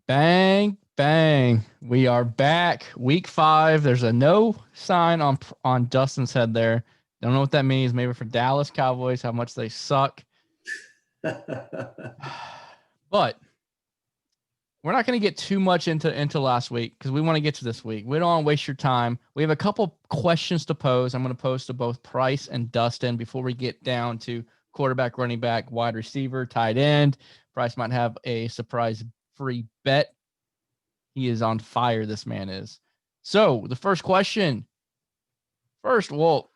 Bang, bang. We are back. Week 5. There's a no sign on Dustin's head there. Don't know what that means. Maybe for Dallas Cowboys, how much they suck. But we're not going to get too much into last week because we want to get to this week. We don't want to waste your time. We have a couple questions to pose. I'm going to pose to both Price and Dustin before we get down to quarterback, running back, wide receiver, tight end. Price might have a surprise free bet. He is on fire, this man is. So the first question. First, well,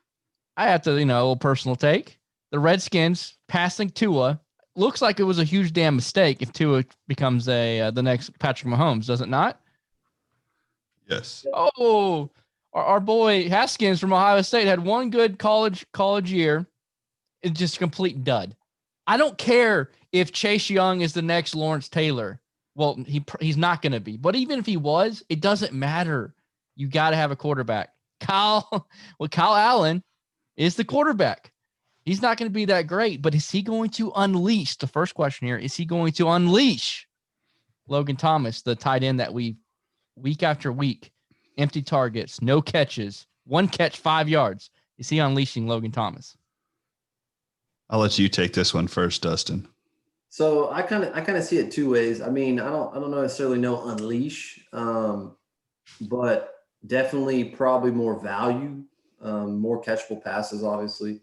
I have to, a little personal take. The Redskins passing Tua looks like it was a huge damn mistake if Tua becomes the next Patrick Mahomes, does it not? Yes. Oh, our boy Haskins from Ohio State had one good college year. It's just a complete dud. I don't care if Chase Young is the next Lawrence Taylor. Well, he's not going to be. But even if he was, it doesn't matter. You got to have a quarterback. Kyle Allen is the quarterback. He's not going to be that great, but is he going to unleash? The first question here, is he going to unleash Logan Thomas, the tight end that we week after week, empty targets, no catches, one catch, 5 yards. Is he unleashing Logan Thomas? I'll let you take this one first, Dustin. So I kind of see it two ways. I mean, I don't necessarily know unleash, but definitely probably more value, more catchable passes. Obviously,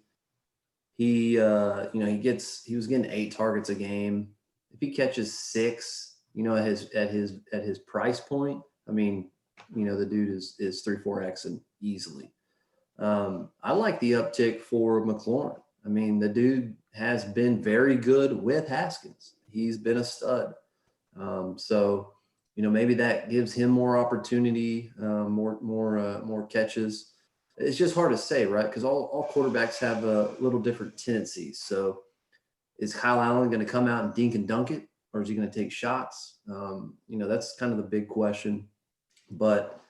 he was getting 8 targets a game. If he catches 6, at his price point, I mean, the dude is 3-4x and easily. I like the uptick for McLaurin. I mean, the dude has been very good with Haskins. He's been a stud. So, maybe that gives him more opportunity, more catches. It's just hard to say, right? Because all quarterbacks have a little different tendencies. So is Kyle Allen going to come out and dink and dunk it, or is he going to take shots? That's kind of the big question. But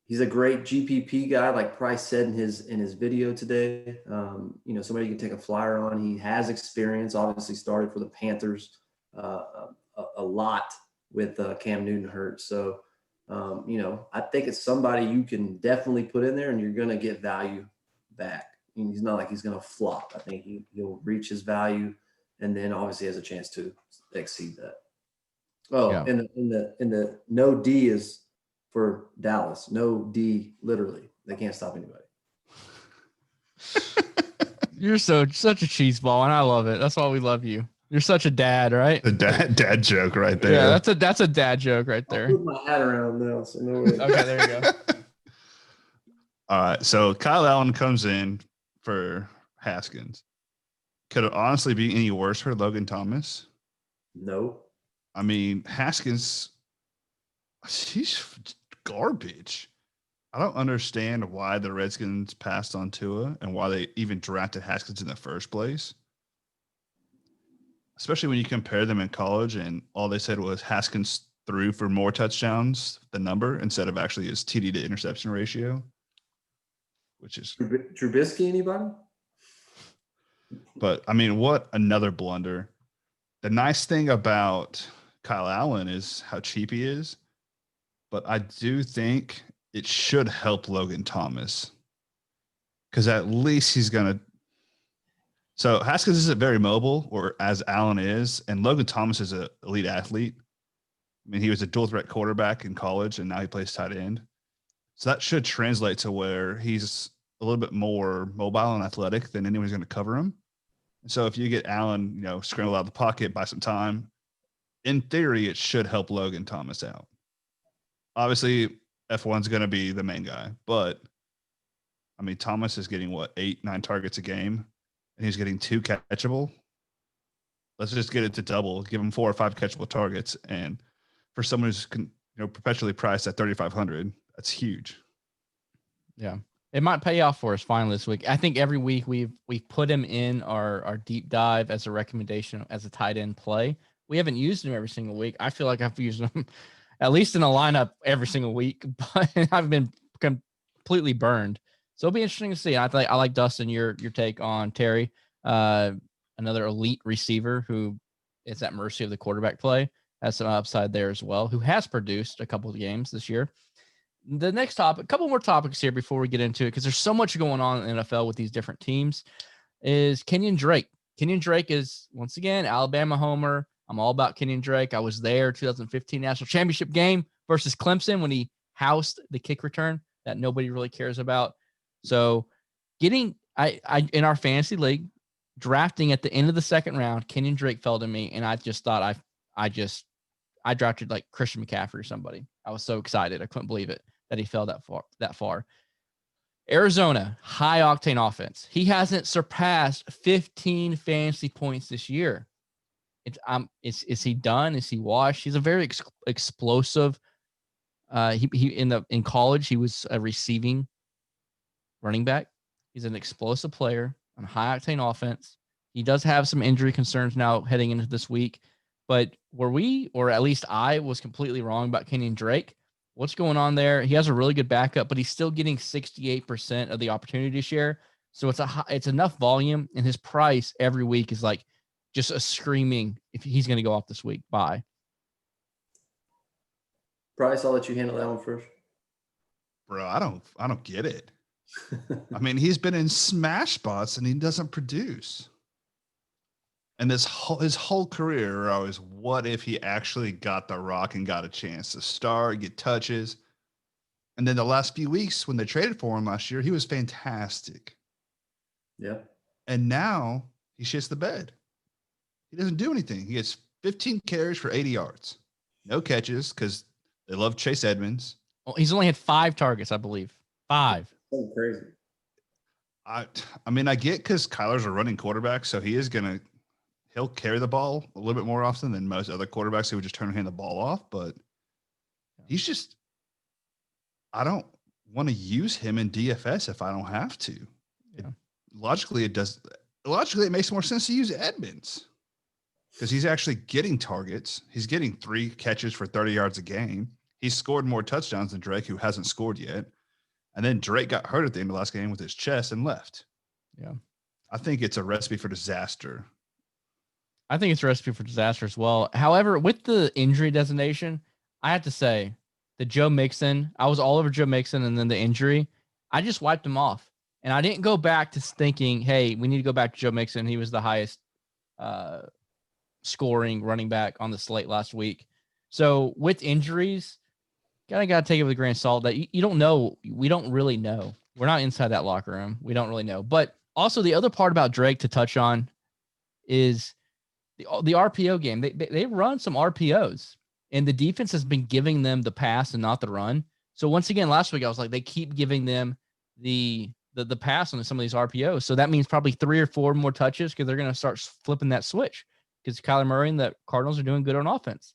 he's a great GPP guy, like Price said in his video today. Somebody you can take a flyer on. He has experience. Obviously, started for the Panthers a lot with Cam Newton hurt. So, I think it's somebody you can definitely put in there, and you're going to get value back. I mean, he's not like he's going to flop. I think he'll reach his value, and then obviously has a chance to exceed that. Oh, yeah. And the no D is for Dallas. No D, literally. They can't stop anybody. You're such a cheese ball, and I love it. That's why we love you. You're such a dad, right? The dad joke right there. Yeah, that's a dad joke right there. I'll put my hat around now, so no way. Okay, there you go. All right, so Kyle Allen comes in for Haskins. Could it honestly be any worse for Logan Thomas? No. I mean, Haskins, he's garbage. I don't understand why the Redskins passed on Tua and why they even drafted Haskins in the first place. Especially when you compare them in college and all they said was Haskins threw for more touchdowns than number instead of actually his TD to interception ratio, which is Trubisky, anybody? But I mean, what another blunder. The nice thing about Kyle Allen is how cheap he is, but I do think it should help Logan Thomas because at least he's going to. So Haskins isn't very mobile, or as Allen is, and Logan Thomas is an elite athlete. I mean, he was a dual threat quarterback in college, and now he plays tight end. So that should translate to where he's a little bit more mobile and athletic than anyone's going to cover him. So if you get Allen, scramble out of the pocket, buy some time, in theory, it should help Logan Thomas out. Obviously, F1's going to be the main guy, but I mean, Thomas is getting 8-9 targets a game. And he's getting 2 catchable. Let's just get it to double. Give him 4 or 5 catchable targets, and for someone who's perpetually priced at 3,500, that's huge. Yeah, it might pay off for us finally this week. I think every week we've put him in our deep dive as a recommendation as a tight end play. We haven't used him every single week. I feel like I've used him at least in a lineup every single week, but I've been completely burned. So it'll be interesting to see. I like Dustin, your take on Terry, another elite receiver who is at mercy of the quarterback play. has some upside there as well, who has produced a couple of games this year. The next topic, a couple more topics here before we get into it, because there's so much going on in the NFL with these different teams, is Kenyon Drake. Kenyon Drake is, once again, Alabama homer. I'm all about Kenyon Drake. I was there 2015 National Championship game versus Clemson when he housed the kick return that nobody really cares about. So getting I in our fantasy league, drafting at the end of the second round, Kenyon Drake fell to me, and I just thought I drafted like Christian McCaffrey or somebody. I was so excited. I couldn't believe it that he fell that far. Arizona, high octane offense. He hasn't surpassed 15 fantasy points this year. Is he done? Is he washed? He's a very explosive. In college, he was a receiving running back. He's an explosive player on a high octane offense. He does have some injury concerns now heading into this week, but were we, or at least I, was completely wrong about Kenyon Drake? What's going on there? He has a really good backup, but he's still getting 68% of the opportunity share. So it's enough volume, and his price every week is like just a screaming if he's going to go off this week. Bye. Bryce, I'll let you handle that one first. Bro, I don't get it. I mean, he's been in smash spots and he doesn't produce. And his whole career, I was, what if he actually got the rock and got a chance to start, get touches? And then the last few weeks when they traded for him last year, he was fantastic. Yeah. And now he shits the bed. He doesn't do anything. He gets 15 carries for 80 yards. No catches because they love Chase Edmonds. Well, he's only had 5 targets, I believe. 5. So crazy. I mean, I get because Kyler's a running quarterback, so he'll carry the ball a little bit more often than most other quarterbacks who would just turn and hand the ball off. But I don't want to use him in DFS if I don't have to. Yeah. Logically, it makes more sense to use Edmonds because he's actually getting targets. He's getting 3 catches for 30 yards a game. He's scored more touchdowns than Drake, who hasn't scored yet. And then Drake got hurt at the end of last game with his chest and left. Yeah. I think it's a recipe for disaster. I think it's a recipe for disaster as well. However, with the injury designation, I have to say that Joe Mixon, I was all over Joe Mixon, and then the injury, I just wiped him off. And I didn't go back to thinking, hey, we need to go back to Joe Mixon. He was the highest scoring running back on the slate last week. So with injuries, got to take it with a grain of salt that you don't know. We don't really know. We're not inside that locker room. We don't really know. But also the other part about Drake to touch on is the RPO game. They run some RPOs, and the defense has been giving them the pass and not the run. So once again, last week I was like, they keep giving them the pass on some of these RPOs. So that means probably 3 or 4 more touches because they're going to start flipping that switch because Kyler Murray and the Cardinals are doing good on offense.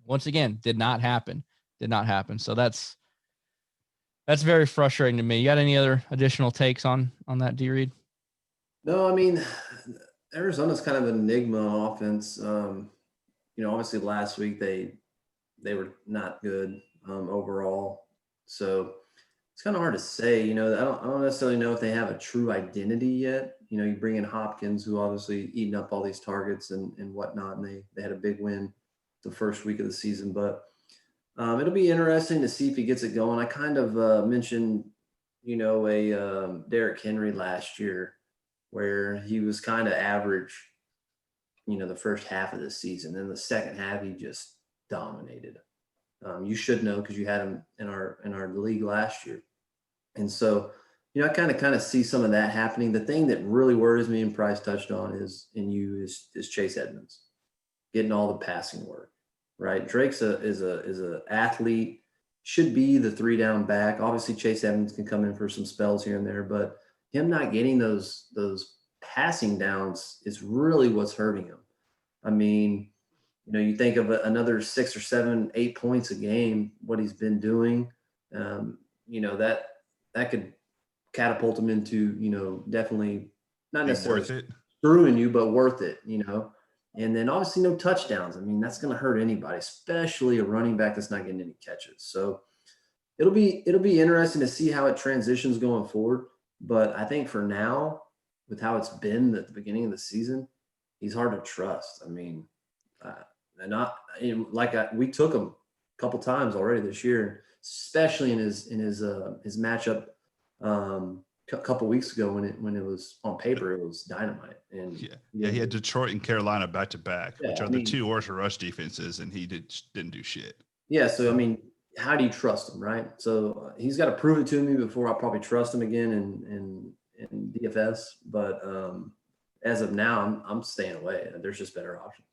Once again, did not happen. So that's very frustrating to me. You got any other additional takes on that, D. Reed? No, I mean, Arizona's kind of an enigma on offense. Obviously last week they were not good overall. So it's kind of hard to say. I don't necessarily know if they have a true identity yet. You bring in Hopkins, who obviously eating up all these targets and whatnot, and they had a big win the first week of the season. But it'll be interesting to see if he gets it going. I kind of mentioned, a Derrick Henry last year where he was kind of average, the first half of the season. Then the second half, he just dominated. You should know because you had him in our league last year. And so, I kind of see some of that happening. The thing that really worries me, and Price touched on, is Chase Edmonds getting all the passing work. Right, Drake's is a athlete, should be the 3-down back. Obviously, Chase Edmonds can come in for some spells here and there, but him not getting those passing downs is really what's hurting him. I mean, you think of another 6 or 7, 8 points a game, what he's been doing. That could catapult him into definitely not necessarily screwing you, but worth it. And then obviously no touchdowns. I mean, that's going to hurt anybody, especially a running back that's not getting any catches. So it'll be interesting to see how it transitions going forward. But I think for now, with how it's been at the beginning of the season, he's hard to trust. I mean, And we took him a couple times already this year, especially in his matchup a couple weeks ago when it was on paper, it was dynamite. And he had Detroit and Carolina back to back, which are the two worst rush defenses, and he didn't do shit. Yeah, so I mean, how do you trust him, right? So he's got to prove it to me before I'll probably trust him again in DFS. But as of now, I'm staying away. There's just better options.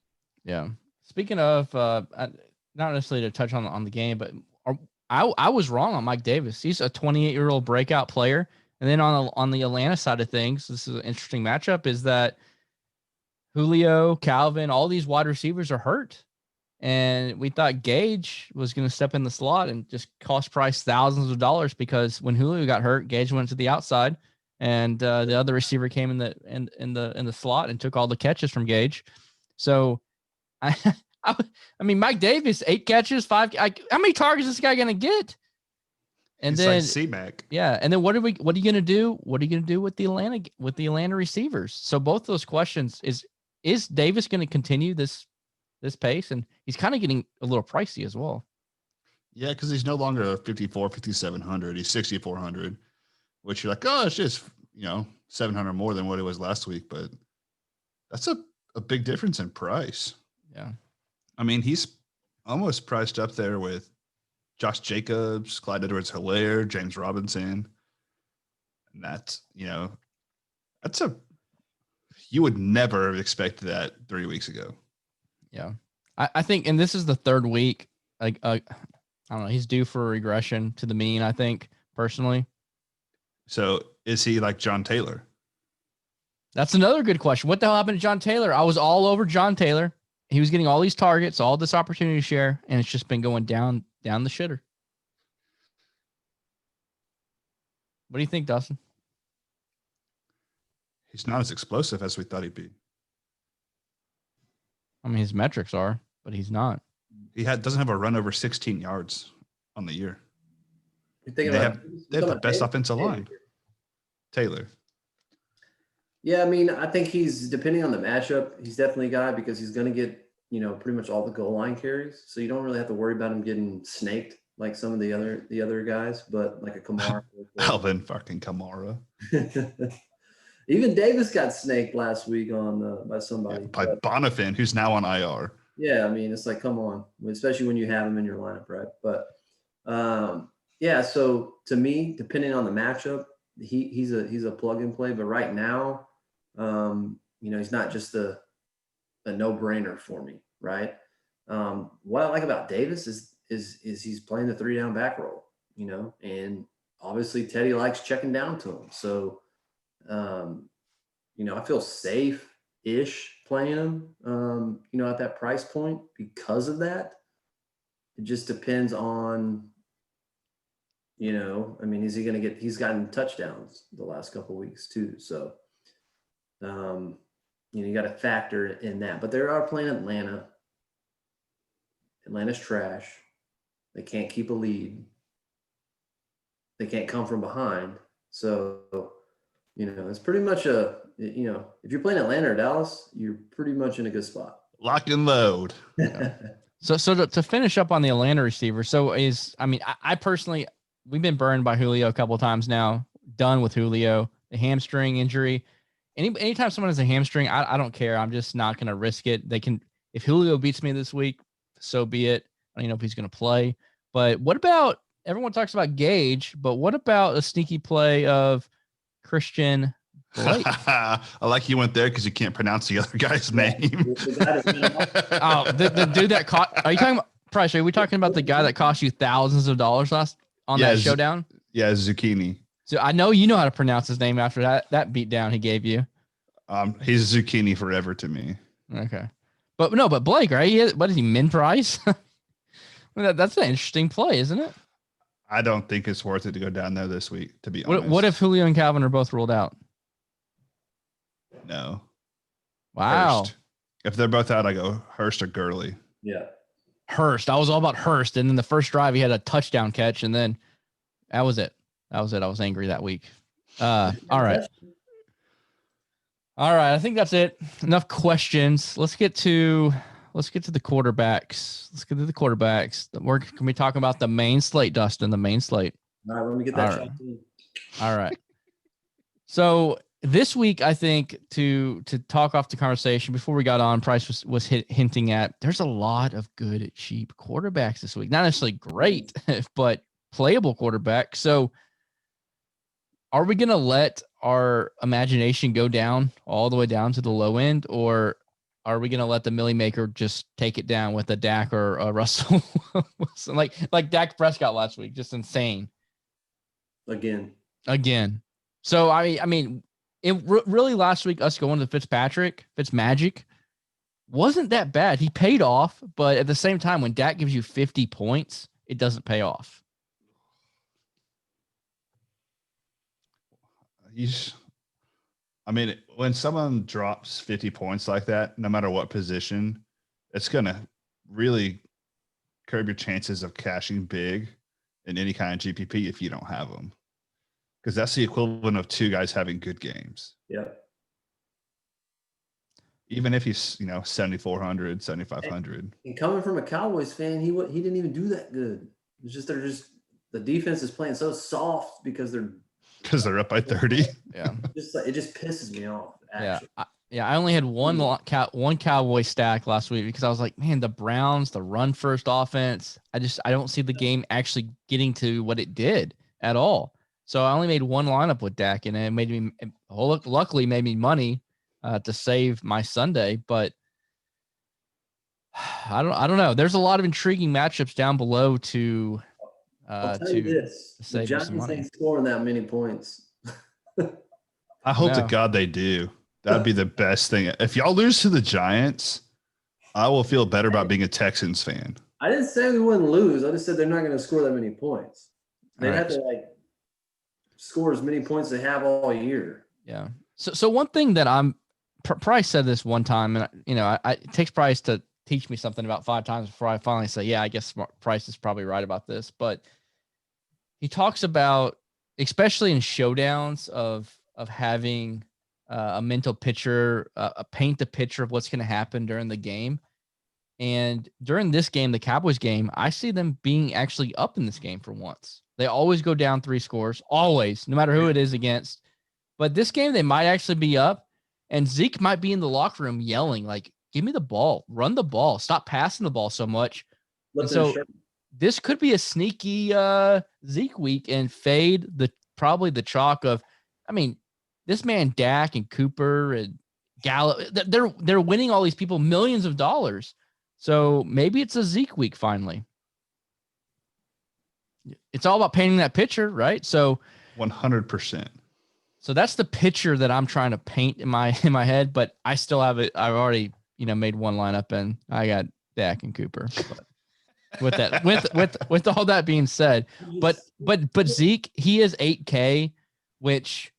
Yeah. Speaking of, not necessarily to touch on the game, but I was wrong on Mike Davis. He's a 28-year-old breakout player. And then on the Atlanta side of things, this is an interesting matchup, is that Julio, Calvin, all these wide receivers are hurt. And we thought Gage was going to step in the slot and just cost price thousands of dollars, because when Julio got hurt, Gage went to the outside, and the other receiver came in the slot and took all the catches from Gage. So I mean, Mike Davis, 8 catches, 5. How many targets is this guy going to get? And he's then like C-Mac. Yeah, and then what are you going to do? What are you going to do with the Atlanta receivers? So both those questions is Davis going to continue this pace? And he's kind of getting a little pricey as well. Yeah, because he's no longer 5,700. He's 6,400, which you're like, oh, it's just 700 more than what it was last week, but that's a big difference in price. Yeah, I mean, he's almost priced up there with Josh Jacobs, Clyde Edwards-Helaire, James Robinson. And that's, you would never have expected that 3 weeks ago. Yeah. I think, and this is the third week, like, I don't know, he's due for a regression to the mean, I think, personally. So is he like John Taylor? That's another good question. What the hell happened to John Taylor? I was all over John Taylor. He was getting all these targets, all this opportunity share, and it's just been going down the shitter. What do you think, Dustin? He's not as explosive as we thought he'd be. I mean, his metrics are, but he's not. He doesn't have a run over 16 yards on the year. They have the best offensive line. Taylor. Yeah, I mean, I think he's, depending on the matchup, he's definitely a guy, because he's going to get, pretty much all the goal line carries. So you don't really have to worry about him getting snaked like some of the other guys, but like a Kamara. Alvin fucking Kamara. Even Davis got snaked last week by somebody. Yeah, by Bonifin, who's now on IR. Yeah, I mean, it's like, come on, especially when you have him in your lineup, right? But yeah, so to me, depending on the matchup, he's a plug and play. But right now, he's not just a no-brainer for me, right? What I like about Davis is he's playing the 3-down back roll, and obviously Teddy likes checking down to him. So, I feel safe-ish playing him, at that price point because of that. It just depends on, he's gotten touchdowns the last couple of weeks too. So, you got to factor in that. But they are playing Atlanta. Atlanta's trash. They can't keep a lead. They can't come from behind. So, it's pretty much if you're playing Atlanta or Dallas, you're pretty much in a good spot. Lock and load. Yeah. So to finish up on the Atlanta receiver, I personally, we've been burned by Julio a couple of times now. Done with Julio, the hamstring injury. Anytime someone has a hamstring, I don't care. I'm just not going to risk it. If Julio beats me this week, so be it. I don't even know if he's going to play. But what about, everyone talks about Gage, but what about a sneaky play of Christian Drake? I like you went there because you can't pronounce the other guy's name. The dude that caught, are you talking about, Price, are we talking about the guy that cost you thousands of dollars that showdown? Yeah, Zucchini. So I know you know how to pronounce his name after that beat down he gave you. He's Zucchini forever to me. Okay. But Blake, right? What is he, min price? That's an interesting play, isn't it? I don't think it's worth it to go down there this week, to be honest. What if Julio and Calvin are both ruled out? No. Wow. Hurst. If they're both out, I go Hurst or Gurley. Yeah. Hurst. I was all about Hurst. And then the first drive, he had a touchdown catch. And then that was it. I was angry that week. All right. I think that's it. Enough questions. Let's get to let's get to the quarterbacks. We're going to be talking about the main slate, Dustin, the main slate. All right, let me get that shot in. All right. So this week, I think to talk off the conversation before we got on, Price was hinting at there's a lot of good, cheap quarterbacks this week. Not necessarily great, but playable quarterbacks. So are we going to let our imagination go down all the way down to the low end, or are we going to let the Millie Maker just take it down with a Dak or a Russell Wilson, like Dak Prescott last week? Just insane. Again. So, I mean, it really last week, us going to Fitzmagic wasn't that bad. He paid off, but at the same time, when Dak gives you 50 points, it doesn't pay off. When someone drops 50 points like that, no matter what position, it's going to really curb your chances of cashing big in any kind of GPP if you don't have them. Because that's the equivalent of two guys having good games. Yeah. Even if he's, 7,400, 7,500. And coming from a Cowboys fan, he didn't even do that good. It's just the defense is playing so soft because they're up by 30. Yeah. It just pisses me off. Actually. Yeah. I only had one Cowboy stack last week because I was like, man, the Browns, the run first offense. I don't see the game actually getting to what it did at all. So I only made one lineup with Dak, and it luckily made me money to save my Sunday. But I don't know. There's a lot of intriguing matchups down below to I'll tell you this: the Giants ain't scoring that many points. I hope to God they do. That'd be the best thing. If y'all lose to the Giants, I will feel better about being a Texans fan. I didn't say we wouldn't lose. I just said they're not going to score that many points. They have to score as many points they have all year. Yeah. So one thing that Price said this one time, and it takes Price to teach me something about 5 times before I finally say, yeah, I guess Price is probably right about this. But he talks about, especially in showdowns, of having a mental picture, paint the picture of what's going to happen during the game. And during this game, the Cowboys game, I see them being actually up in this game for once. They always go down 3 scores, always, no matter who it is against. But this game, they might actually be up, and Zeke might be in the locker room yelling, like, give me the ball, run the ball, stop passing the ball so much. And so this could be a sneaky Zeke week and fade probably the chalk of, this man Dak and Cooper and Gallup, they're winning all these people millions of dollars. So maybe it's a Zeke week finally. It's all about painting that picture, right? So 100%. So that's the picture that I'm trying to paint in my head, but I still have it. I've already, made one lineup, and I got Dak and Cooper. But with all that being said, but Zeke, he is 8K, which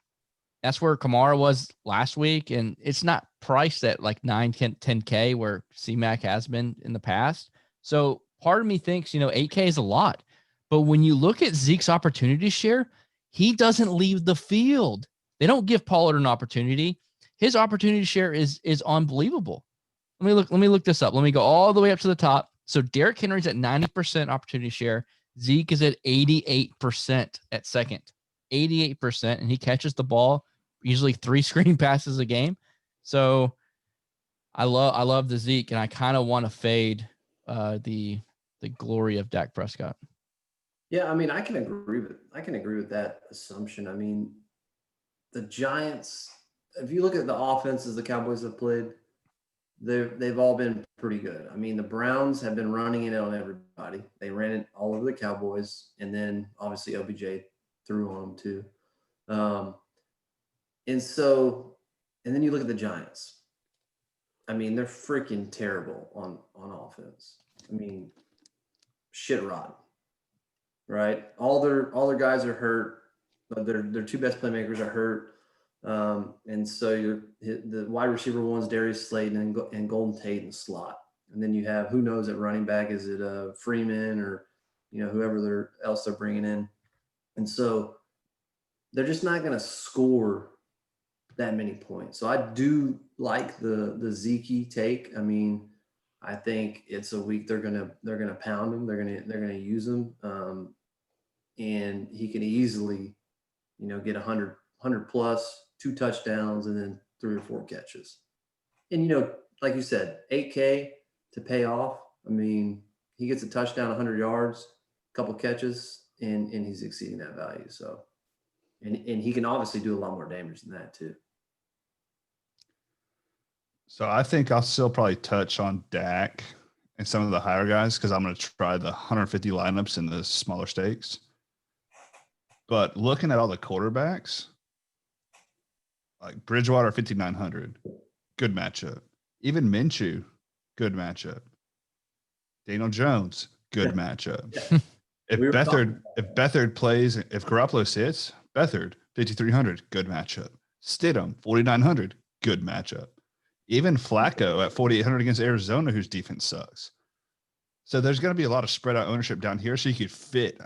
that's where Kamara was last week, and it's not priced at like 9, 10K where C-Mac has been in the past. So part of me thinks, 8K is a lot. But when you look at Zeke's opportunity share, he doesn't leave the field. They don't give Pollard an opportunity. His opportunity share is unbelievable. Let me look this up. Let me go all the way up to the top. So Derrick Henry's at 90% opportunity share. Zeke is at 88% at second. 88%, and he catches the ball usually 3 screen passes a game. So I love the Zeke, and I kind of want to fade the glory of Dak Prescott. Yeah, I can agree with that assumption. The Giants, if you look at the offenses the Cowboys have played, they've all been pretty good. The Browns have been running it on everybody. They ran it all over the Cowboys, and then obviously OBJ threw on them too. And then you look at the Giants. They're freaking terrible on offense. Shit rotten. Right? All their guys are hurt. Their 2 best playmakers are hurt. And so the wide receiver one's Darius Slayton and Golden Tate in slot. And then you have, who knows at running back, is it Freeman or whoever else they're bringing in. And so they're just not going to score that many points. So I do like the Zeke take. I think it's a week they're gonna pound him. They're gonna use him, and he can easily, get 100 plus, 2 touchdowns, and then 3 or 4 catches. And like you said, 8K to pay off. I mean, he gets a touchdown, 100 yards, a couple catches, and he's exceeding that value. So, and he can obviously do a lot more damage than that too. So I think I'll still probably touch on Dak and some of the higher guys because I'm going to try the 150 lineups in the smaller stakes. But looking at all the quarterbacks, like Bridgewater 5,900, good matchup. Even Minshew, good matchup. Daniel Jones, good matchup. If Beathard plays, if Garoppolo sits, Beathard 5,300, good matchup. Stidham 4,900, good matchup. Even Flacco at 4,800 against Arizona, whose defense sucks. So there's going to be a lot of spread out ownership down here, so you could fit,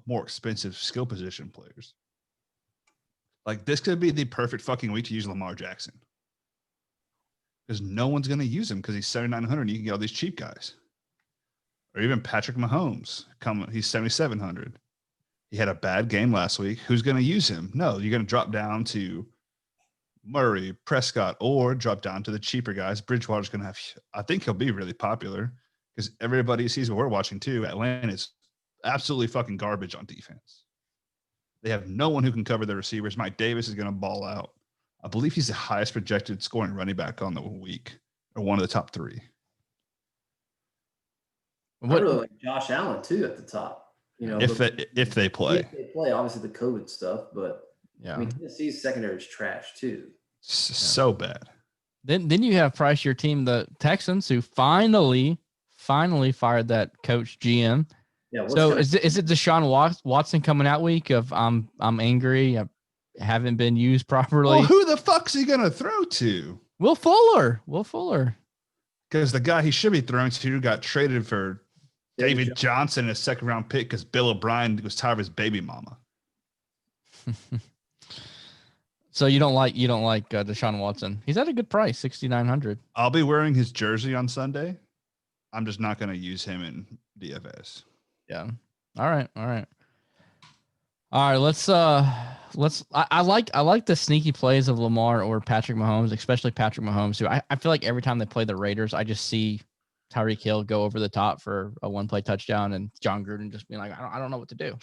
more expensive skill position players. Like this could be the perfect fucking week to use Lamar Jackson because no one's going to use him because he's 7,900. And you can get all these cheap guys, or even Patrick Mahomes. He's 7,700. He had a bad game last week. Who's going to use him? No, you're going to drop down to Murray, Prescott, or drop down to the cheaper guys. Bridgewater's going to have, I think he'll be really popular because everybody sees what we're watching too. Atlanta's absolutely fucking garbage on defense. They have no one who can cover their receivers. Mike Davis is going to ball out. I believe he's the highest projected scoring running back on the week, or one of the top 3. I really like Josh Allen too at the top. If they play. If they play, obviously the COVID stuff, but yeah, I mean Tennessee's secondary is trash too. So bad. Then you have Price, your team, the Texans, who finally fired that coach GM. Yeah. So is it Deshaun Watson coming out week of I'm angry, I haven't been used properly? Well, who the fuck's he gonna throw to? Will Fuller. Because the guy he should be throwing to got traded for David Johnson in a 2nd round pick because Bill O'Brien was tired of his baby mama. So you don't like Deshaun Watson? He's at a good price, 6,900. I'll be wearing his jersey on Sunday. I'm just not going to use him in DFS. Yeah. All right. Let's I like the sneaky plays of Lamar or Patrick Mahomes, especially Patrick Mahomes, who I feel like every time they play the Raiders, I just see Tyreek Hill go over the top for a 1-play touchdown and John Gruden just being like, I don't know what to do.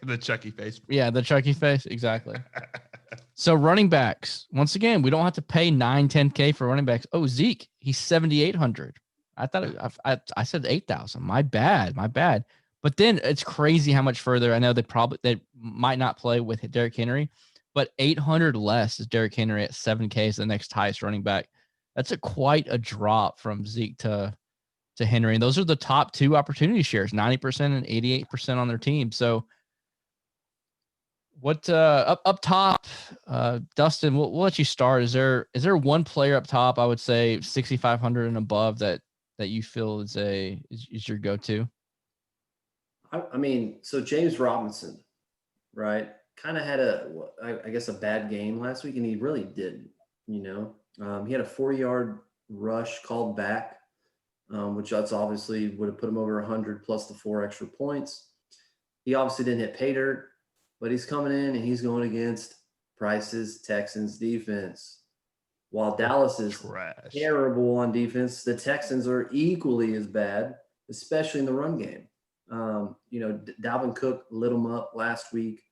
The Chucky face. Yeah, the Chucky face. Exactly. So running backs, once again, we don't have to pay 9-10K for running backs. Oh, Zeke, he's 7,800. I thought I said 8,000. My bad. But then it's crazy how much further. I know they might not play with Derrick Henry, but 800 less is Derrick Henry at 7K is the next highest running back. That's quite a drop from Zeke to Henry. And those are the top 2 opportunity shares, 90% and 88% on their team. So what up top, Dustin, we'll let you start. Is there one player up top, I would say 6,500 and above that you feel is your go-to? I mean, so James Robinson, right? Kind of had I guess a bad game last week, and he really didn't, he had a 40-yard rush called back, which that's obviously would have put him over 100 plus the 4 extra points. He obviously didn't hit pay dirt, but he's coming in and he's going against Price's Texans defense. While Dallas is terrible on defense, the Texans are equally as bad, especially in the run game. Dalvin Cook lit him up last week,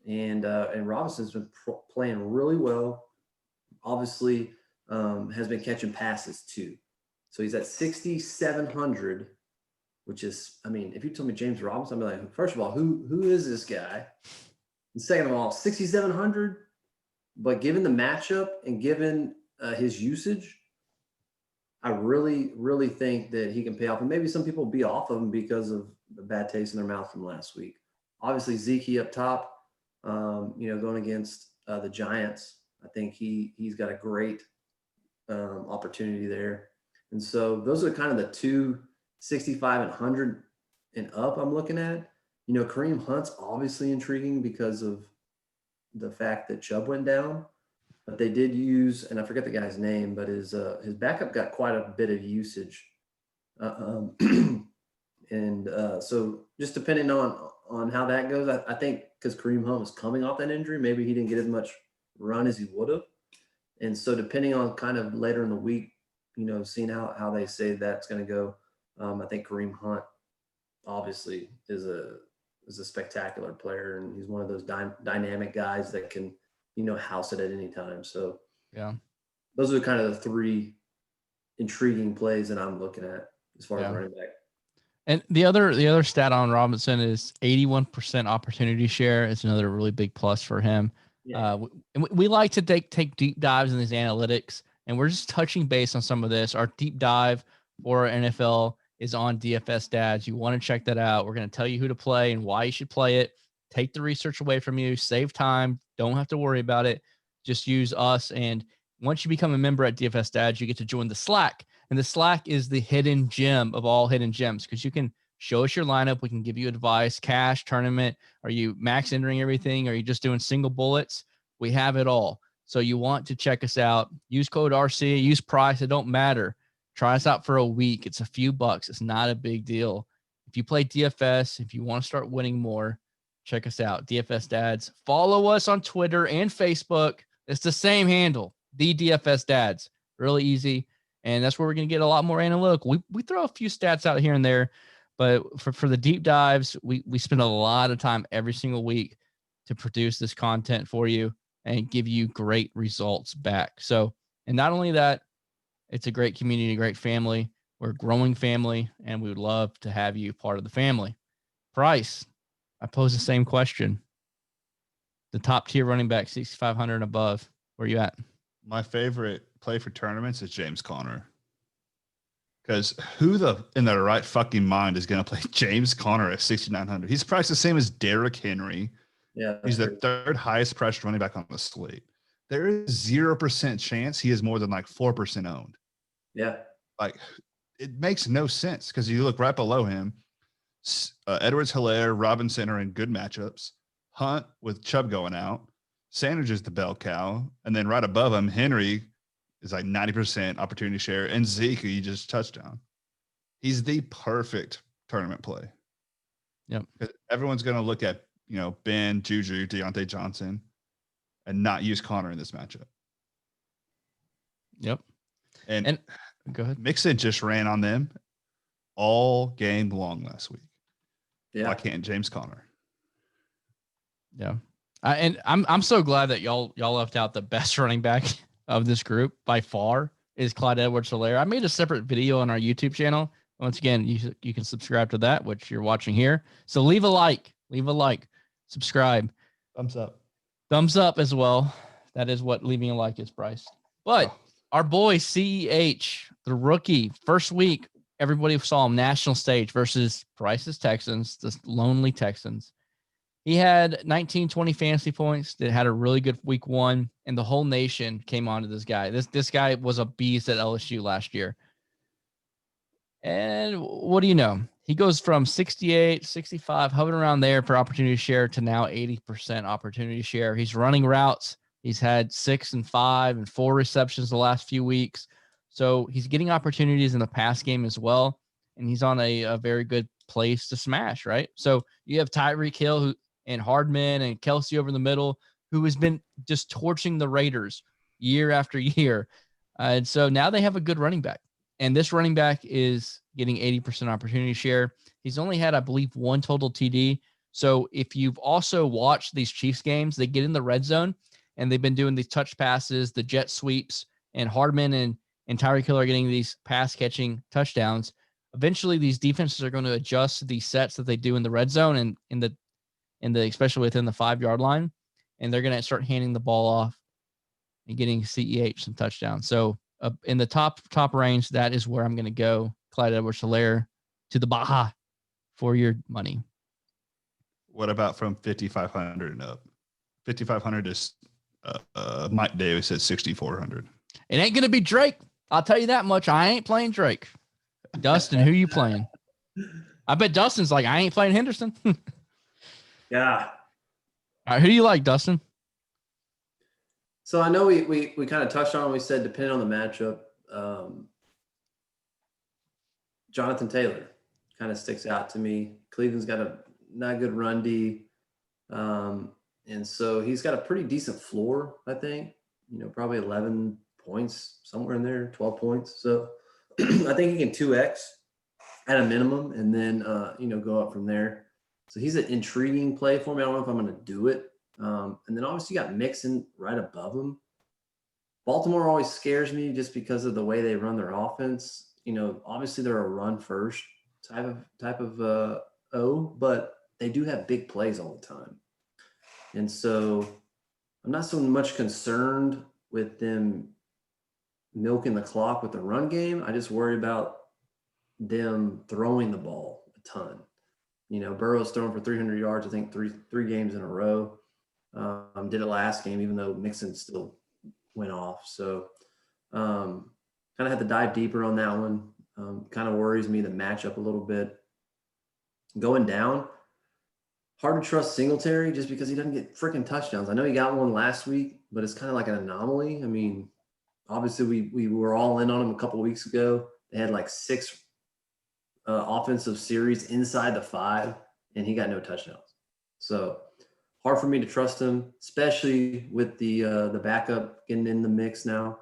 and Robinson's been playing really well. Obviously, has been catching passes too. So he's at 6,700, which is, I mean, if you told me James Robinson, I'd be like, first of all, who is this guy? And second of all, 6,700. But given the matchup and given his usage, I really, really think that he can pay off. And maybe some people will be off of him because of the bad taste in their mouth from last week. Obviously, Zeke up top, going against the Giants. I think he's got a great opportunity there. And so those are kind of the 2 65 and 100 and up I'm looking at. Kareem Hunt's obviously intriguing because of the fact that Chubb went down. but they did use, and I forget the guy's name, but his backup got quite a bit of usage. So just depending on how that goes, I think because Kareem Hunt was coming off that injury, maybe he didn't get as much run as he would have. And so depending on kind of later in the week, seeing how they say that's going to go, I think Kareem Hunt obviously is a spectacular player, and he's one of those dynamic guys that can, house it at any time. So yeah, those are kind of the three intriguing plays that I'm looking at as far as running back. And the other stat on Robinson is 81% opportunity share. It's another really big plus for him. Yeah. We like to take deep dives in these analytics, and we're just touching base on some of this. Our deep dive for NFL is on DFS Dads. You want to check that out. We're going to tell you who to play and why you should play it. Take the research away from you. Save time. Don't have to worry about it. Just use us. And once you become a member at DFS Dads, you get to join the Slack. And the Slack is the hidden gem of all hidden gems, because you can show us your lineup. We can give you advice, cash, tournament. Are you max entering everything? Are you just doing single bullets? We have it all. So you want to check us out. Use code RC, use price. It don't matter. Try us out for a week. It's a few bucks. It's not a big deal. If you play DFS, if you want to start winning more, check us out. DFS Dads. Follow us on Twitter and Facebook. It's the same handle, the DFS Dads. Really easy. And that's where we're going to get a lot more analytical. We throw a few stats out here and there, but for the deep dives, we spend a lot of time every single week to produce this content for you and give you great results back. So, and not only that, it's a great community, great family. We're a growing family, and we would love to have you part of the family. Price, I pose the same question. The top tier running back, 6,500 and above. Where are you at? My favorite play for tournaments is James Conner. Because who in their right fucking mind is going to play James Conner at 6,900? He's priced the same as Derrick Henry. Yeah, he's the third highest priced running back on the slate. There is 0% chance he is more than like 4% owned. Yeah. Like, it makes no sense, because you look right below him. Edwards-Helaire, Robinson are in good matchups. Hunt with Chubb going out. Sanders is the bell cow. And then right above him, Henry is like 90% opportunity share. And Zeke, who you just touched on. He's the perfect tournament play. Yep. Everyone's going to look at, Ben, Juju, Deontay Johnson, and not use Conner in this matchup. Yep. And go ahead. Mixon just ran on them all game long last week. Yeah. Why can't James Conner? Yeah. I'm so glad that y'all left out the best running back of this group by far is Clyde Edwards-Helaire. I made a separate video on our YouTube channel. Once again, you can subscribe to that, which you're watching here. So leave a like, subscribe. Thumbs up as well. That is what leaving a like is, Bryce. But our boy CEH, the rookie, first week, everybody saw him national stage versus Bryce's Texans, the lonely Texans. He had 19-20 fantasy points that had a really good week one, and the whole nation came on to this guy. This guy was a beast at LSU last year. And what do you know? He goes from 68, 65, hovering around there for opportunity share to now 80% opportunity share. He's running routes. He's had 6 and 5 and 4 receptions the last few weeks. So he's getting opportunities in the pass game as well. And he's on a very good place to smash, right? So you have Tyreek Hill and Hardman and Kelsey over the middle, who has been just torching the Raiders year after year. And so now they have a good running back. And this running back is getting 80% opportunity share. He's only had, I believe, 1 total TD. So if you've also watched these Chiefs games, they get in the red zone, and they've been doing these touch passes, the jet sweeps, and Hardman and Tyreek Hill are getting these pass-catching touchdowns. Eventually, these defenses are going to adjust to these sets that they do in the red zone and in the especially within the 5-yard line, and they're going to start handing the ball off and getting CEH some touchdowns. So in the top range, that is where I'm going to go. Clyde Edwards-Helaire to the Baja for your money. What about from 5,500 and up? 5,500 is Mike Davis at 6,400. It ain't going to be Drake. I'll tell you that much. I ain't playing Drake. Dustin, who you playing? I bet Dustin's like, I ain't playing Henderson. Yeah. All right, who do you like, Dustin? So I know we kind of touched on, we said depending on the matchup, Jonathan Taylor kind of sticks out to me. Cleveland's got a not good run D. And so he's got a pretty decent floor, I think, probably 11 points, somewhere in there, 12 points. So I think he can 2X at a minimum and then, go up from there. So he's an intriguing play for me. I don't know if I'm going to do it. And then obviously you got Mixon right above him. Baltimore always scares me just because of the way they run their offense. Obviously they're a run first type of but they do have big plays all the time. And so I'm not so much concerned with them milking the clock with the run game. I just worry about them throwing the ball a ton. Burrow's thrown for 300 yards, I think three games in a row. Did it last game, even though Mixon still went off. So kind of had to dive deeper on that one. Kind of worries me the matchup a little bit. Going down, hard to trust Singletary just because he doesn't get freaking touchdowns. I know he got one last week, but it's kind of like an anomaly. I mean, obviously we were all in on him a couple of weeks ago. They had like 6 offensive series inside the 5, and he got no touchdowns. So hard for me to trust him, especially with the backup getting in the mix now.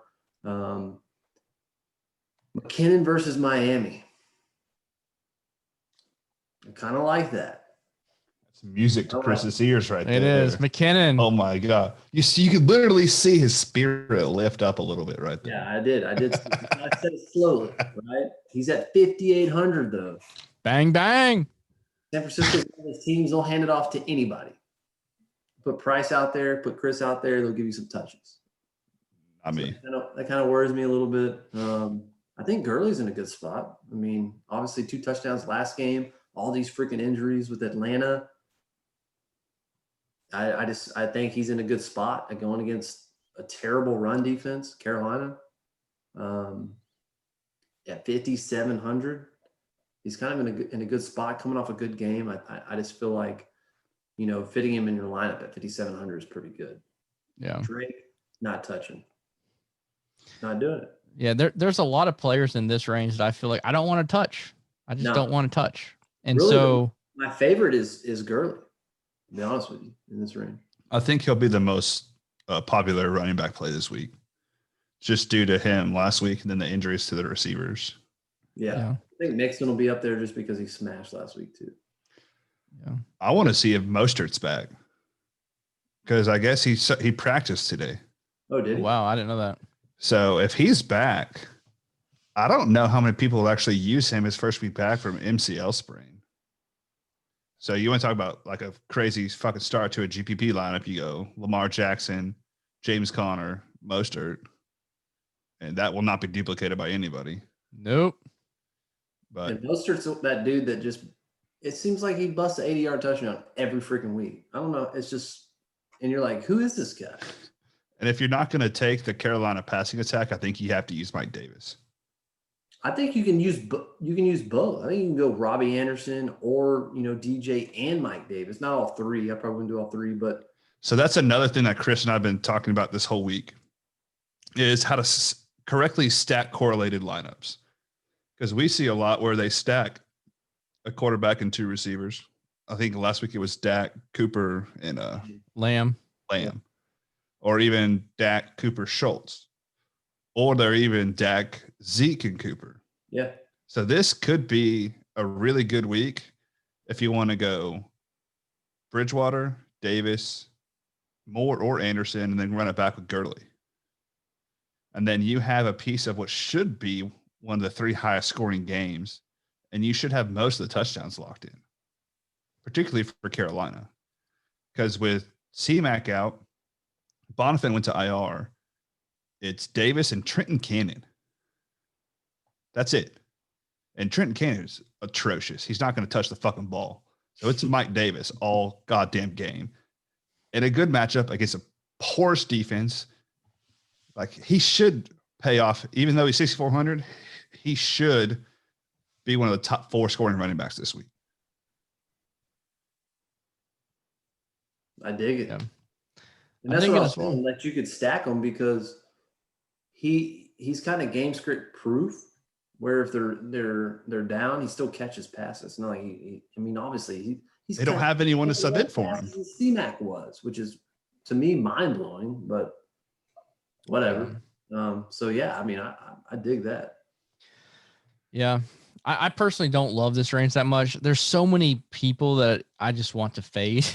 McKinnon versus Miami. I kind of like that. It's music to Chris's ears right there. It is. McKinnon. Oh, my God. You could literally see his spirit lift up a little bit right there. Yeah, I did. I said it slowly, right? He's at 5,800, though. Bang, bang. San Francisco's one of those teams, they'll hand it off to anybody. Put Price out there, put Chris out there, they'll give you some touches. I mean, so that kind of worries me a little bit. I think Gurley's in a good spot. I mean, obviously 2 touchdowns last game, all these freaking injuries with Atlanta. I think he's in a good spot going against a terrible run defense, Carolina. At 5,700, he's kind of in a good spot coming off a good game. I just feel like, fitting him in your lineup at 5,700 is pretty good. Yeah. Drake, not touching. Not doing it. Yeah, there's a lot of players in this range that I feel like I don't want to touch. I just don't want to touch. And really, so my favorite is Gurley, to be honest with you, in this range. I think he'll be the most popular running back play this week, just due to him last week and then the injuries to the receivers. Yeah. I think Mixon will be up there just because he smashed last week too. Yeah. I want to see if Mostert's back because I guess he practiced today. Oh, did he? Wow, I didn't know that. So if he's back, I don't know how many people will actually use him his first week back from MCL sprain. So you want to talk about like a crazy fucking start to a GPP lineup. You go Lamar Jackson, James Conner, Mostert, and that will not be duplicated by anybody. Nope. But and Mostert's that dude that just, it seems like he busts an 80-yard touchdown every freaking week. I don't know. It's just, and you're like, who is this guy? And if you're not going to take the Carolina passing attack, I think you have to use Mike Davis. I think you can use both. I think you can go Robbie Anderson or DJ and Mike Davis. Not all 3. I probably wouldn't do all 3, but so that's another thing that Chris and I've been talking about this whole week is how to correctly stack correlated lineups, because we see a lot where they stack a quarterback and 2 receivers. I think last week it was Dak, Cooper, and Lamb. Or even Dak, Cooper, Schultz. Or they're even Dak, Zeke, and Cooper. Yeah. So this could be a really good week if you want to go Bridgewater, Davis, Moore, or Anderson, and then run it back with Gurley. And then you have a piece of what should be one of the 3 highest scoring games, and you should have most of the touchdowns locked in, particularly for Carolina. Because with C-Mac out, Bonifant went to IR. It's Davis and Trenton Cannon. That's it. And Trenton Cannon is atrocious. He's not going to touch the fucking ball. So it's Mike Davis all goddamn game. In a good matchup against a porous defense, like he should pay off. Even though he's 6,400, he should be one of the top 4 scoring running backs this week. I dig it. Yeah. And that's what I was saying, like you could stack them because he's kind of game script proof. Where if they're down, he still catches passes. No, I mean, obviously he's they don't have anyone to sub in for him. C-Mac was, which is to me mind blowing, but whatever. So yeah, I mean, I dig that. Yeah. I personally don't love this range that much. There's so many people that I just want to fade.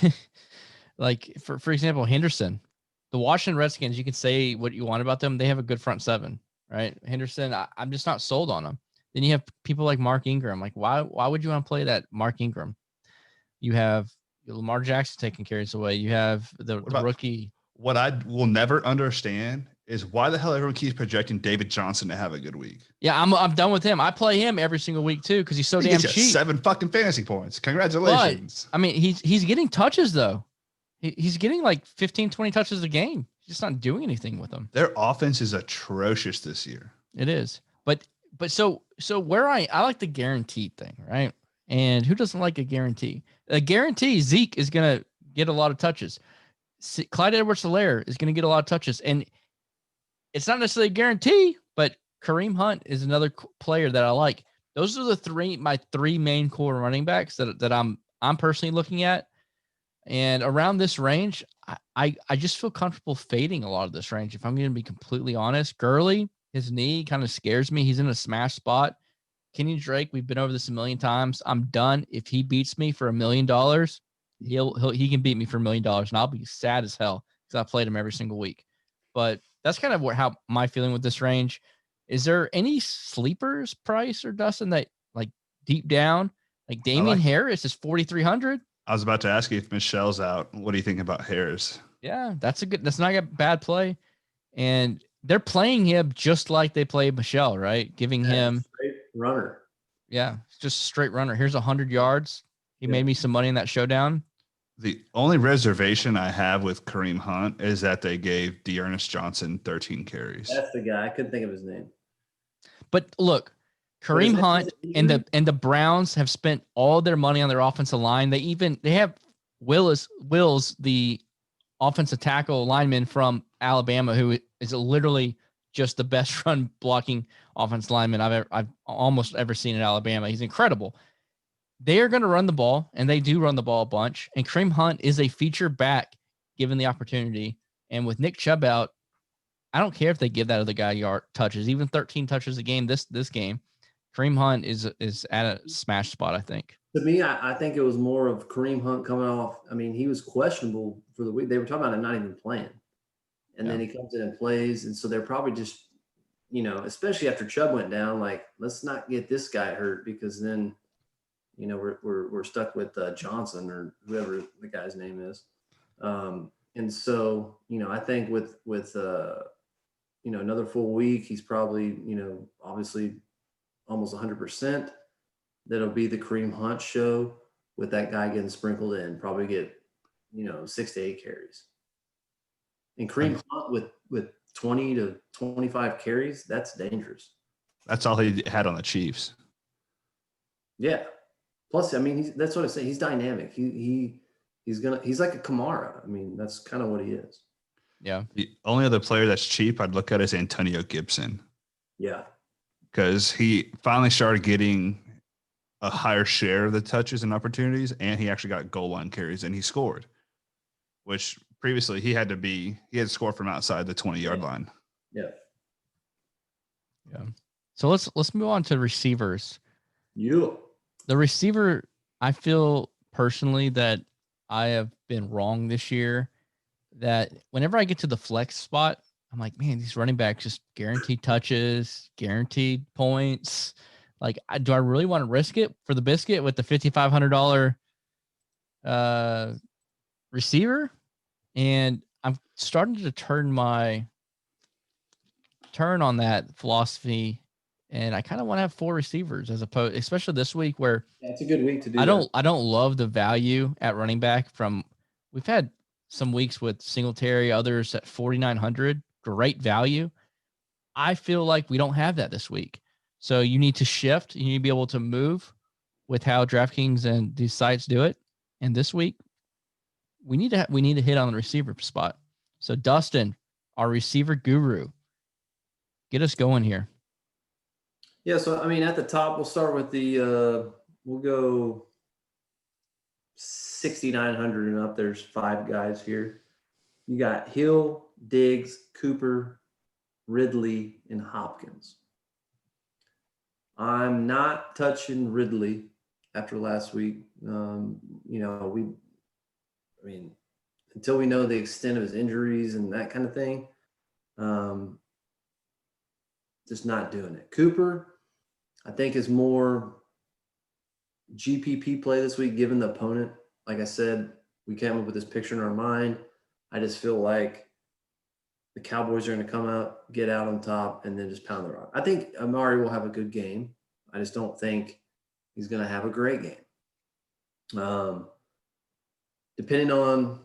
Like for example, Henderson, the Washington Redskins, you can say what you want about them. They have a good front seven, right? Henderson, I'm just not sold on them. Then you have people like Mark Ingram. Like why would you want to play that Mark Ingram? You have Lamar Jackson taking carries away. You have the rookie. What I will never understand is why the hell everyone keeps projecting David Johnson to have a good week. Yeah, I'm done with him. I play him every single week too because he's so damn cheap. 7 fucking fantasy points. Congratulations. But, I mean, he's getting touches though. He's getting like 15, 20 touches a game. He's just not doing anything with them. Their offense is atrocious this year. It is. But so where I like the guaranteed thing, right? And who doesn't like a guarantee? A guarantee, Zeke is going to get a lot of touches. Clyde Edwards-Helaire is going to get a lot of touches. And it's not necessarily a guarantee, but Kareem Hunt is another player that I like. Those are my three main core running backs that I'm personally looking at. And around this range, I just feel comfortable fading a lot of this range. If I'm going to be completely honest, Gurley, his knee kind of scares me. He's in a smash spot. Kenyon Drake, we've been over this a million times. I'm done. If he beats me for $1 million, he can beat me for $1 million, and I'll be sad as hell because I played him every single week. But that's kind of how my feeling with this range. Is there any sleepers, Price or Dustin, that like deep down, like Damian Harris is 4,300? I was about to ask you if Michelle's out. What do you think about Harris? Yeah, that's not a bad play. And they're playing him just like they played Michelle, right? Giving him straight runner. Yeah, just a straight runner. Here's 100 yards. He made me some money in that showdown. The only reservation I have with Kareem Hunt is that they gave Dearness Johnson 13 carries. That's the guy. I couldn't think of his name. But look, Kareem Hunt and the Browns have spent all their money on their offensive line. They have Wills, the offensive tackle lineman from Alabama, who is literally just the best run blocking offensive lineman I've almost ever seen in Alabama. He's incredible. They are going to run the ball, and they do run the ball a bunch. And Kareem Hunt is a feature back given the opportunity. And with Nick Chubb out, I don't care if they give that other guy yard touches, even 13 touches a game. This game, Kareem Hunt is at a smash spot, I think. To me, I think it was more of Kareem Hunt coming off. I mean, he was questionable for the week. They were talking about him not even playing. And then he comes in and plays. And so they're probably just, especially after Chubb went down, like, let's not get this guy hurt because then, we're stuck with Johnson or whoever the guy's name is. And so, I think with another full week, he's probably, obviously almost 100%. That'll be the Kareem Hunt show with that guy getting sprinkled in, probably get, 6 to 8 carries. And Kareem Hunt with 20 to 25 carries, that's dangerous. That's all he had on the Chiefs. Yeah. Plus, I mean, that's what I say. He's dynamic. He's like a Kamara. I mean, that's kind of what he is. Yeah. The only other player that's cheap I'd look at is Antonio Gibson. Yeah. Because he finally started getting a higher share of the touches and opportunities, and he actually got goal line carries, and he scored, which previously he had to score from outside the 20-yard line. Yeah. Yeah. So let's move on to receivers. The receiver, I feel personally that I have been wrong this year, that whenever I get to the flex spot, I'm like, man, these running backs just guaranteed touches, guaranteed points. Like, do I really want to risk it for the biscuit with the $5,500 receiver? And I'm starting to turn on that philosophy. And I kind of want to have 4 receivers as opposed, especially this week where it's a good week to do. I don't love the value at running back we've had some weeks with Singletary, others at 4,900, great value. I feel like we don't have that this week. So you need to shift. You need to be able to move with how DraftKings and these sites do it. And this week we need to hit on the receiver spot. So Dustin, our receiver guru, get us going here. Yeah, so I mean, at the top, we'll start with we'll go 6,900 and up. There's 5 guys here. You got Hill, Diggs, Cooper, Ridley, and Hopkins. I'm not touching Ridley after last week. Until we know the extent of his injuries and that kind of thing, just not doing it. Cooper, I think, is more GPP play this week, given the opponent. Like I said, we came up with this picture in our mind. I just feel like the Cowboys are going to come out, get out on top, and then just pound the rock. I think Amari will have a good game. I just don't think he's going to have a great game. Depending on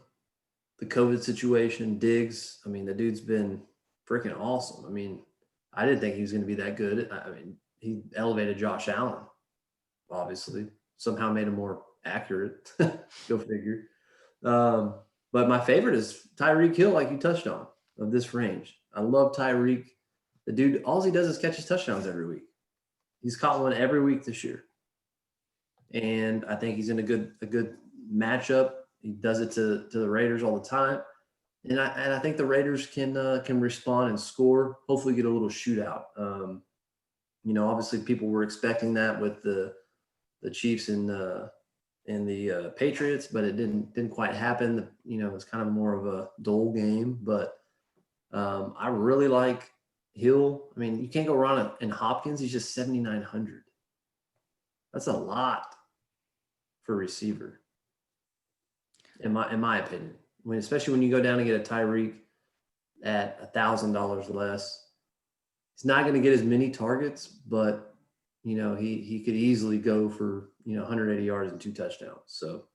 the COVID situation, Diggs, I mean, the dude's been freaking awesome. I mean, I didn't think he was going to be that good. I mean, he elevated Josh Allen, obviously. Somehow made him more accurate. Go figure. But my favorite is Tyreek Hill, like you touched on, of this range. I love Tyreek. The dude, all he does is catch his touchdowns every week. He's caught one every week this year. And I think he's in a good matchup. He does it to the Raiders all the time. And I think the Raiders can respond and score, hopefully get a little shootout. Obviously people were expecting that with the Chiefs and the Patriots, but it didn't quite happen. It's kind of more of a dull game, but I really like Hill. I mean, you can't go wrong in Hopkins. He's just 7,900. That's a lot for a receiver, in my opinion. I mean, especially when you go down and get a Tyreek at $1,000 less. He's not going to get as many targets, but he could easily go for 180 yards and 2 touchdowns. So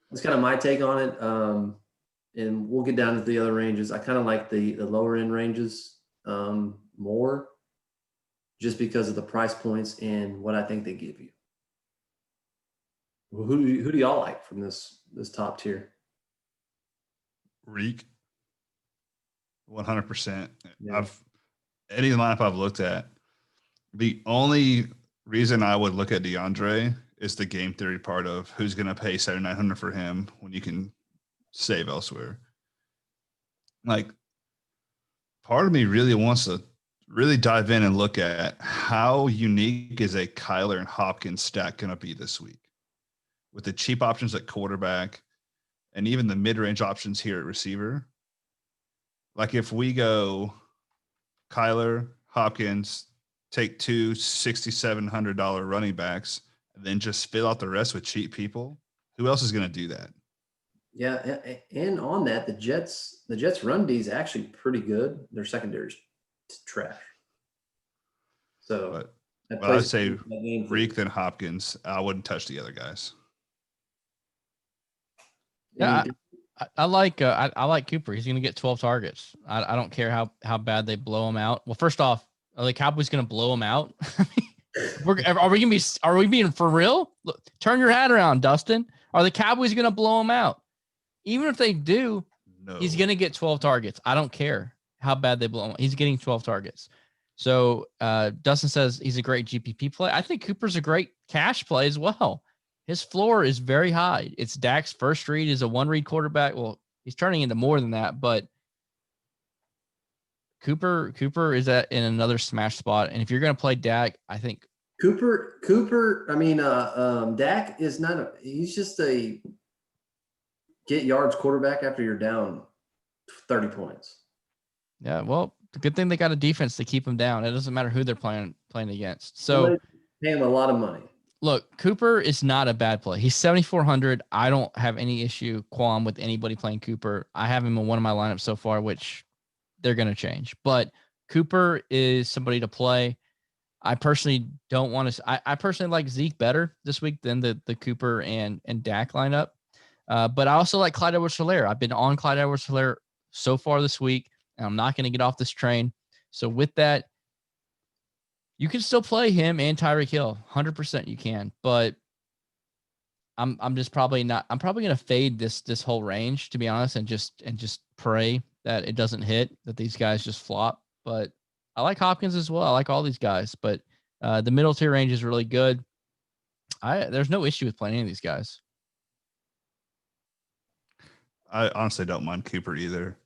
that's kind of my take on it. And we'll get down to the other ranges. I kind of like the lower end ranges more, just because of the price points and what I think they give you. Well, who do y'all like from this top tier? Reek. 100%. Yeah. Any lineup I've looked at, the only reason I would look at DeAndre is the game theory part of who's going to pay $7,900 for him when you can save elsewhere. Like, part of me really wants to really dive in and look at how unique is a Kyler and Hopkins stack going to be this week, with the cheap options at quarterback and even the mid-range options here at receiver. Like, if we go Kyler, Hopkins, take 2 $6,700 running backs, and then just fill out the rest with cheap people, who else is going to do that? Yeah, and on that, the Jets run D is actually pretty good. Their secondary's trash. So I'd say Reek then Hopkins. I wouldn't touch the other guys. Yeah, I like Cooper. He's going to get 12 targets. I don't care how bad they blow him out. Well, first off, are the Cowboys going to blow him out? Are we being for real? Look, turn your hat around, Dustin. Are the Cowboys going to blow him out? Even if they do, no. He's going to get 12 targets. I don't care how bad they blow him out. He's getting 12 targets. So Dustin says he's a great GPP play. I think Cooper's a great cash play as well. His floor is very high. It's Dak's first read is a 1-read quarterback. Well, he's turning into more than that, but Cooper is in another smash spot. And if you're going to play Dak, I think Cooper. I mean, Dak is not he's just a get yards quarterback after you're down 30 points. Yeah. Well, good thing they got a defense to keep him down. It doesn't matter who they're playing against. So pay him a lot of money. Look, Cooper is not a bad play. He's 7,400. I don't have any qualm with anybody playing Cooper. I have him in one of my lineups so far, which they're going to change. But Cooper is somebody to play. I personally don't want to. I personally like Zeke better this week than the Cooper and Dak lineup. But I also like Clyde Edwards-Helaire. I've been on Clyde Edwards-Helaire so far this week, and I'm not going to get off this train. So with that, you can still play him and Tyreek Hill. 100% you can. But I'm just probably not. I'm probably going to fade this whole range, to be honest, and just pray that it doesn't hit, that these guys just flop. But I like Hopkins as well. I like all these guys, but the middle tier range is really good. There's no issue with playing any of these guys. I honestly don't mind Cooper either.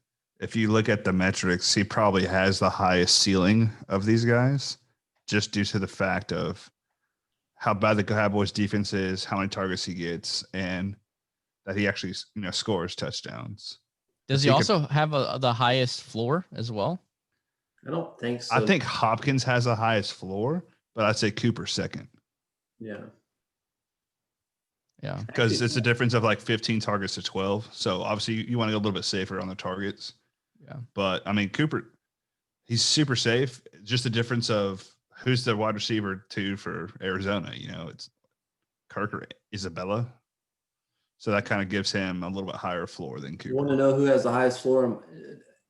If you look at the metrics, he probably has the highest ceiling of these guys, just due to the fact of how bad the Cowboys defense is, how many targets he gets, and that he actually, scores touchdowns. Does he also have the highest floor as well? I don't think so. I think Hopkins has the highest floor, but I'd say Cooper second. Yeah. Yeah. Because it's a difference of like 15 targets to 12. So obviously you want to go a little bit safer on the targets. Yeah. But I mean, Cooper, he's super safe. Just the difference of who's the wide receiver two for Arizona. It's Kirk or Isabella. So that kind of gives him a little bit higher floor than Cooper. You want to know who has the highest floor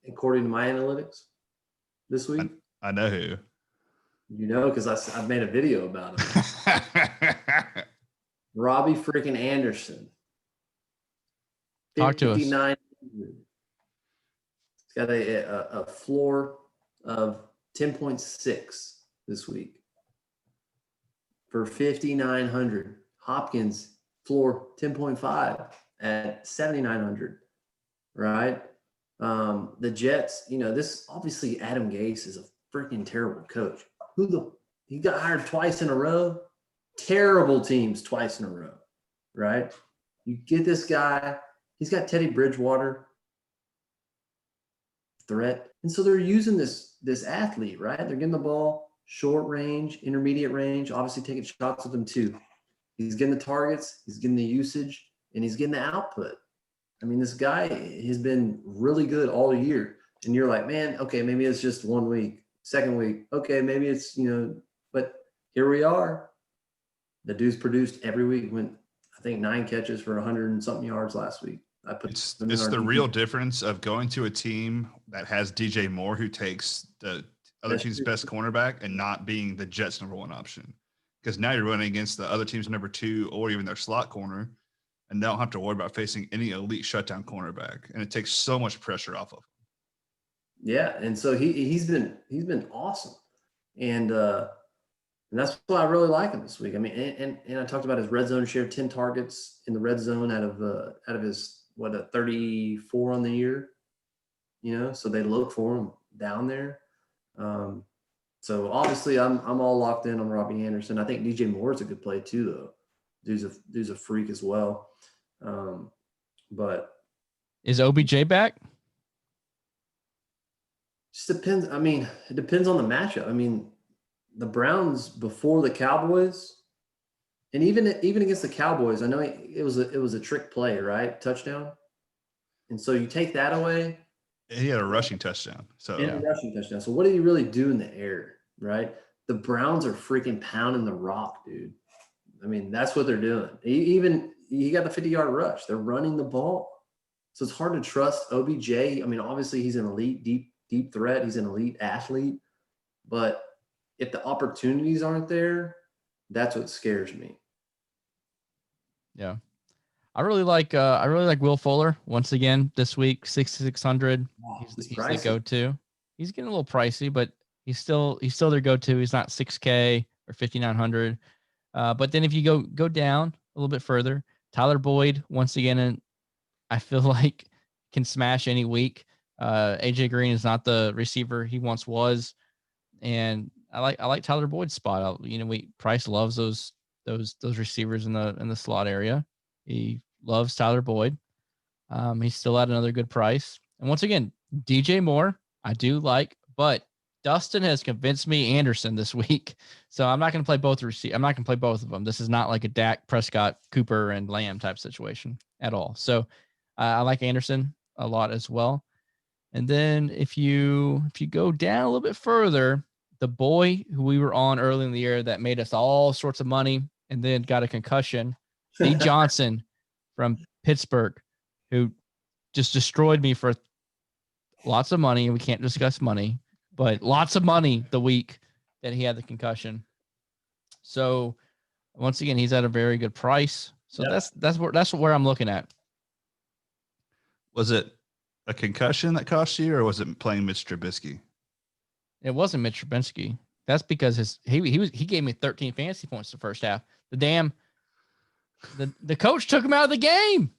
according to my analytics this week? I know who. Because I've made a video about him. Robbie freaking Anderson. Talk to us. He's got a floor of 10.6 this week for 5,900. Hopkins floor 10.5 at 7,900. Right. The Jets, this obviously Adam Gase is a freaking terrible coach. He got hired twice in a row. Terrible teams twice in a row, right? You get this guy, he's got Teddy Bridgewater threat. And so they're using this athlete, right? They're getting the ball short range, intermediate range, obviously taking shots with him too. He's getting the targets, he's getting the usage, and he's getting the output. I mean, this guy has been really good all year. And you're like, man, okay, maybe it's just 1 week. Second week, okay, maybe it's, but here we are. The dude's produced every week. Went, I think, 9 catches for 100 and something yards last week. It's the real difference of going to a team that has DJ Moore, who takes the other team's best cornerback, and not being the Jets' number 1 option. Because now you're running against the other team's number 2 or even their slot corner, and they don't have to worry about facing any elite shutdown cornerback. And it takes so much pressure off of him. Yeah, and so he's been awesome. And that's why I really like him this week. I mean, and I talked about his red zone share, 10 targets in the red zone out of his 34 on the year. So they look for him down there. So obviously I'm all locked in on Robbie Anderson. I think DJ Moore is a good play too, though. Dude's a freak as well. But is OBJ back? Just depends. I mean, it depends on the matchup. I mean, the Browns before the Cowboys, and even against the Cowboys, I know it was a trick play, right? Touchdown. And so you take that away. He had a rushing touchdown. A rushing touchdown. So what did he really do in the air, right? The Browns are freaking pounding the rock, dude. I mean, that's what they're doing. He got the 50-yard rush. They're running the ball. So it's hard to trust OBJ. I mean, obviously he's an elite, deep threat. He's an elite athlete. But if the opportunities aren't there, that's what scares me. Yeah. I really like Will Fuller once again this week, 6,600. He's the go-to. He's getting a little pricey, but he's still their go-to. He's not 6K or 5,900. But then if you go down a little bit further, Tyler Boyd once again, and I feel like can smash any week. AJ Green is not the receiver he once was, and I like Tyler Boyd's spot. Price loves those receivers in the slot area. He loves Tyler Boyd. He's still at another good price. And once again, DJ Moore, I do like, but Dustin has convinced me Anderson this week. So I'm not going to play both I'm not going to play both of them. This is not like a Dak, Prescott, Cooper, and Lamb type situation at all. So I like Anderson a lot as well. And then if you go down a little bit further, the boy who we were on early in the year that made us all sorts of money and then got a concussion, D. Johnson from Pittsburgh, who just destroyed me for lots of money. And we can't discuss money, but lots of money the week that he had the concussion. So once again, he's at a very good price. So that's where I'm looking at. Was it a concussion that cost you, or was it playing Mitch Trubisky? It wasn't Mitch Trubisky. That's because he gave me 13 fantasy points the first half. The coach took him out of the game.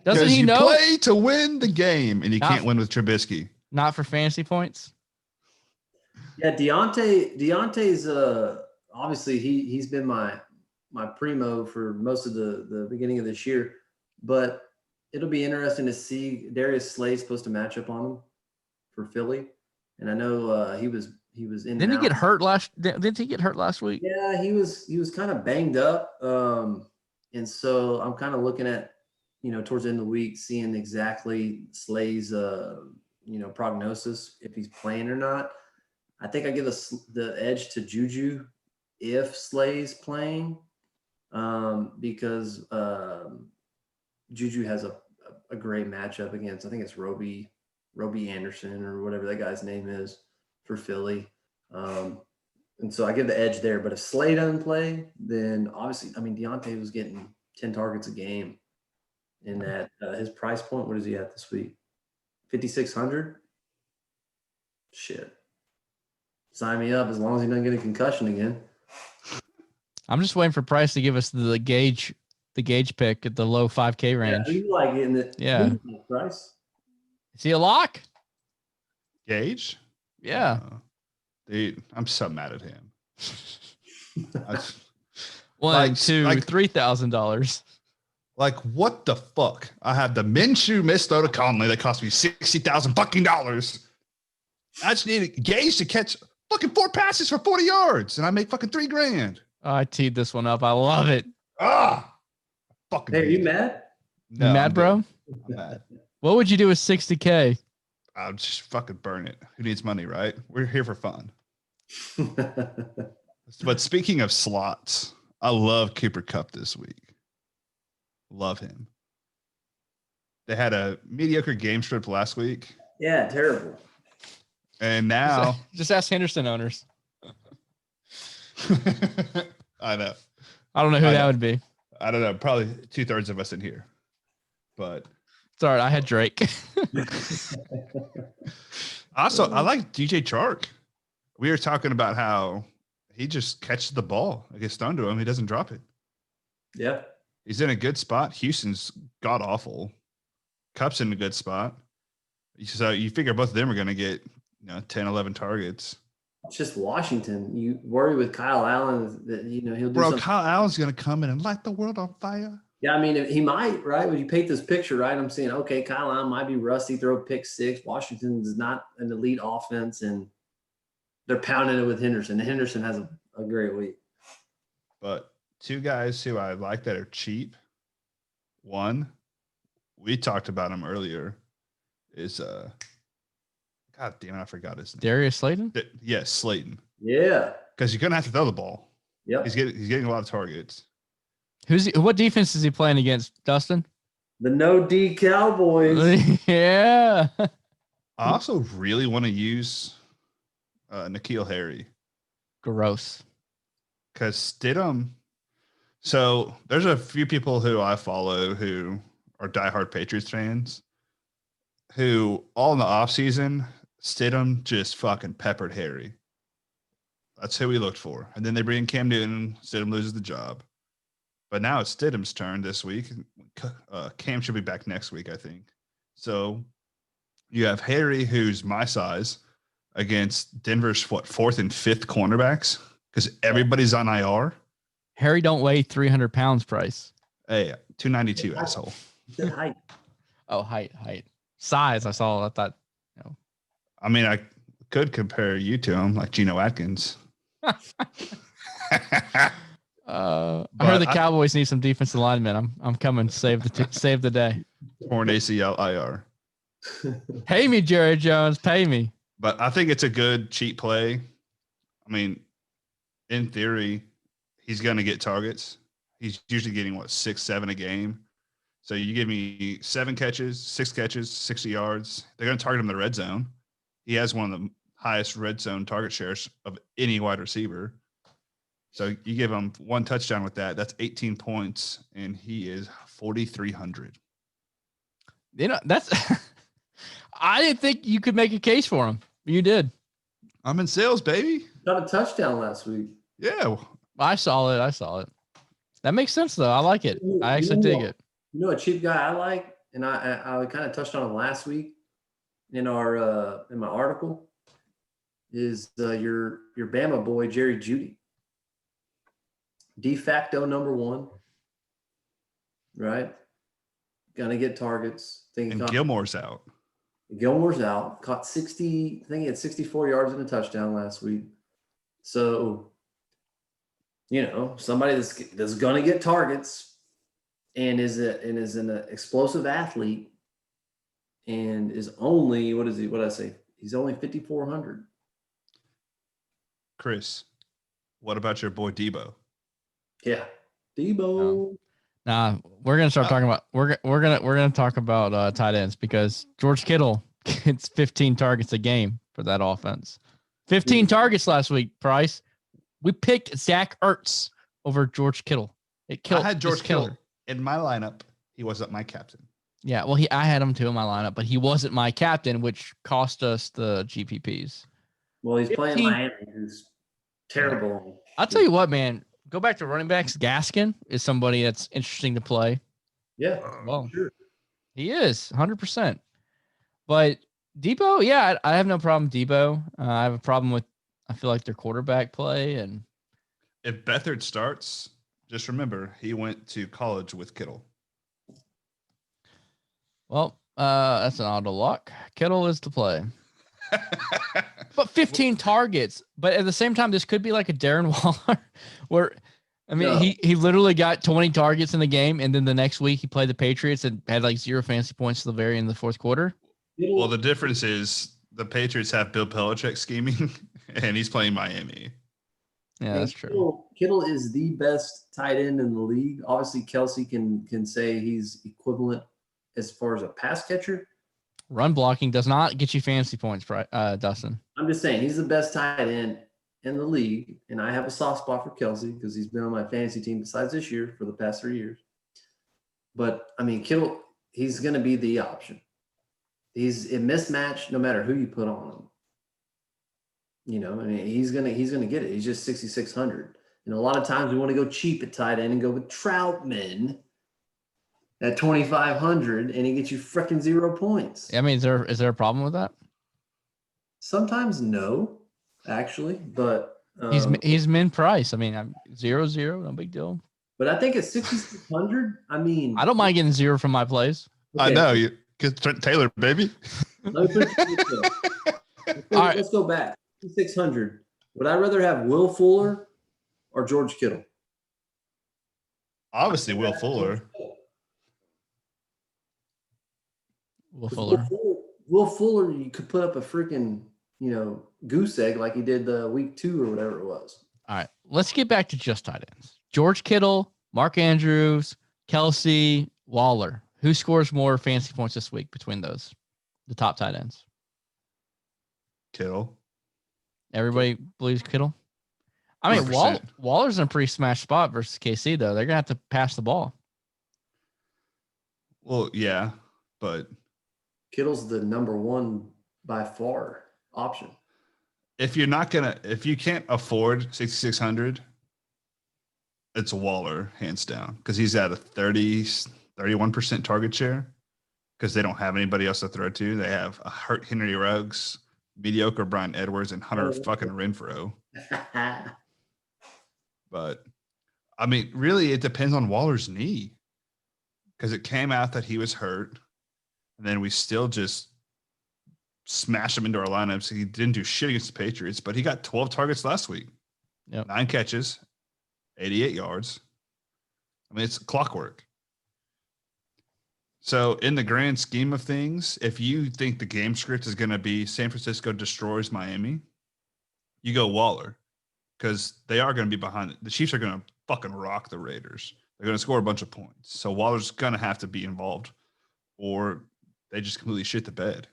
Doesn't he know? Play to win the game, and you can't win with Trubisky. Not for fantasy points. Yeah, Deontay's obviously he's been my primo for most of the beginning of this year, but it'll be interesting to see. Darius Slay's supposed to match up on him for Philly, and I know he was in. Didn't he get hurt Didn't he get hurt last week? Yeah, he was kind of banged up, and so I'm kind of looking at towards the end of the week, seeing exactly Slay's prognosis if he's playing or not. I think I give the edge to Juju if Slay's playing, because Juju has a great matchup against, I think it's Robbie Anderson or whatever that guy's name is for Philly. And so I give the edge there. But if Slay doesn't play, then obviously, Deontay was getting 10 targets a game in that. His price point, what is he at this week? 5,600? Shit. Sign me up as long as he doesn't get a concussion again. I'm just waiting for Price to give us the gauge pick at the low 5K range. Yeah, you like it in the Price? Is he a lock? Gage? Yeah. Dude, I'm so mad at him. $3,000. Like, what the fuck? I had the Minshew misthrow to Conley that cost me $60,000 fucking dollars. I just needed Gage to catch fucking 4 passes for 40 yards, and I make fucking $3,000. Oh, I teed this one up. I love it. Fucking. Hey, are you mad? No, you mad, bro? I'm mad. What would you do with 60K? I'll just fucking burn it. Who needs money, right? We're here for fun. But speaking of slots, I love Cooper Kupp this week. Love him. They had a mediocre game script last week. Yeah, terrible. And now just ask Henderson owners. I know. I don't know who that would be. I don't know. Probably 2/3 of us in here. But it's all right. I had Drake. Also, I like DJ Chark. We were talking about how he just catches the ball. It gets thrown to him. He doesn't drop it. Yeah. He's in a good spot. Houston's god awful. Kupp's in a good spot. So you figure both of them are going to get 10, 11 targets. It's just Washington. You worry with Kyle Allen that he'll do something. Kyle Allen's going to come in and light the world on fire. Yeah, he might, right? When you paint this picture, right? I'm saying, okay, Kyle Allen might be rusty, throw a pick 6. Washington is not an elite offense, and they're pounding it with Henderson. And Henderson has a great week. But 2 guys who I like that are cheap. One, we talked about him earlier, is God damn it, I forgot his name. Darius Slayton? Yes, Slayton. Yeah. Because you're gonna have to throw the ball. Yep. He's getting a lot of targets. What defense is he playing against, Dustin? The no D Cowboys. Yeah. I also really want to use N'Keal Harry. Gross. Because Stidham. So there's a few people who I follow who are diehard Patriots fans who all in the offseason, Stidham just fucking peppered Harry. That's who we looked for. And then they bring in Cam Newton. Stidham loses the job. But now it's Stidham's turn this week. Cam should be back next week, I think. So you have Harry, who's my size, against Denver's 4th and 5th cornerbacks because everybody's on IR. Harry don't weigh 300 pounds, Price. Hey, 292, asshole. Height. Oh, height. Size, I thought. I could compare you to him, like Geno Atkins. I heard the Cowboys need some defensive linemen. I'm coming to save the day. Torn ACL IR. Pay me, Jerry Jones. Pay me. But I think it's a good cheap play. In theory, he's going to get targets. He's usually getting 6, 7 a game. So you give me 7 catches, 6 catches, 60 yards. They're going to target him in the red zone. He has one of the highest red zone target shares of any wide receiver. So you give him 1 touchdown with that. That's 18 points, and he is 4,300. That's I didn't think you could make a case for him. You did. I'm in sales, baby. Got a touchdown last week. Yeah. I saw it. That makes sense though. I like it. I actually dig it. You know a cheap guy I like, and I kind of touched on him last week in my article, is your Bama boy Jerry Judy. De facto number one, right? Gonna get targets. And Gilmore's out. Gilmore's out. Caught 60. I think he had 64 yards and a touchdown last week. So, somebody that's gonna get targets and is an explosive athlete and is only what is he? What did I say? He's only 5,400. Chris, what about your boy Debo? Yeah, Debo. Nah, we're gonna start talking about we're gonna talk about tight ends because George Kittle gets 15 targets a game for that offense. 15 targets last week. Price. We picked Zach Ertz over George Kittle. I had George Kittle in my lineup. He wasn't my captain. Yeah, well, I had him too in my lineup, but he wasn't my captain, which cost us the GPPs. Well, he's playing Miami, who's terrible. I'll tell you what, man. Go back to running backs. Gaskin is somebody that's interesting to play. Yeah, well, sure. He is 100%. But Debo, yeah, I have no problem with Debo. I have a problem with, I feel like their quarterback play. And if Beathard starts, just remember he went to college with Kittle. Well, that's an auto lock. Kittle is the play. But 15 targets. But at the same time, this could be like a Darren Waller where, I mean, he literally got 20 targets in the game. And then the next week he played the Patriots and had like 0 fantasy points to the very end of the fourth quarter. Well, the difference is the Patriots have Bill Belichick scheming and he's playing Miami. Yeah, that's true. Kittle is the best tight end in the league. Obviously, Kelsey can say he's equivalent as far as a pass catcher. Run blocking does not get you fantasy points, Dustin. I'm just saying he's the best tight end in the league, and I have a soft spot for Kelsey because he's been on my fantasy team besides this year for the past 3 years. But I mean, Kittle, he's going to be the option. He's a mismatch no matter who you put on him. I mean, he's gonna get it. He's just 6,600. And a lot of times we want to go cheap at tight end and go with Troutman at 2,500, and he gets you freaking 0 points. I mean, is there a problem with that? Sometimes no, actually, but he's min price. I mean, I'm 0-0, no big deal. But I think at 6,600, I mean, I don't mind getting 0 from my plays. Okay. I know you, because Trent Taylor, baby. Let me put it All right, let's go back. 6,600. Would I rather have Will Fuller or George Kittle? Obviously, Will Fuller. Will Fuller, you could put up a freaking, goose egg like he did the week 2 or whatever it was. All right, let's get back to just tight ends. George Kittle, Mark Andrews, Kelsey, Waller. Who scores more fantasy points this week between those, the top tight ends? Kittle. Everybody believes Kittle? I mean, Waller's in a pretty smashed spot versus KC, though. They're going to have to pass the ball. Well, yeah, but Kittle's the number one by far option. If you can't afford 6,600, it's Waller, hands down, because he's at a 31% target share because they don't have anybody else to throw to. They have a hurt Henry Ruggs, mediocre Brian Edwards, and Hunter fucking Renfrow. But, I mean, really, it depends on Waller's knee because it came out that he was hurt, and then we still just smashed him into our lineups. He didn't do shit against the Patriots, but he got 12 targets last week. Yep. 9 catches, 88 yards. I mean, it's clockwork. So in the grand scheme of things, if you think the game script is going to be San Francisco destroys Miami, you go Waller because they are going to be behind it. The Chiefs are going to fucking rock the Raiders. They're going to score a bunch of points. So Waller's going to have to be involved or they just completely shit the bed.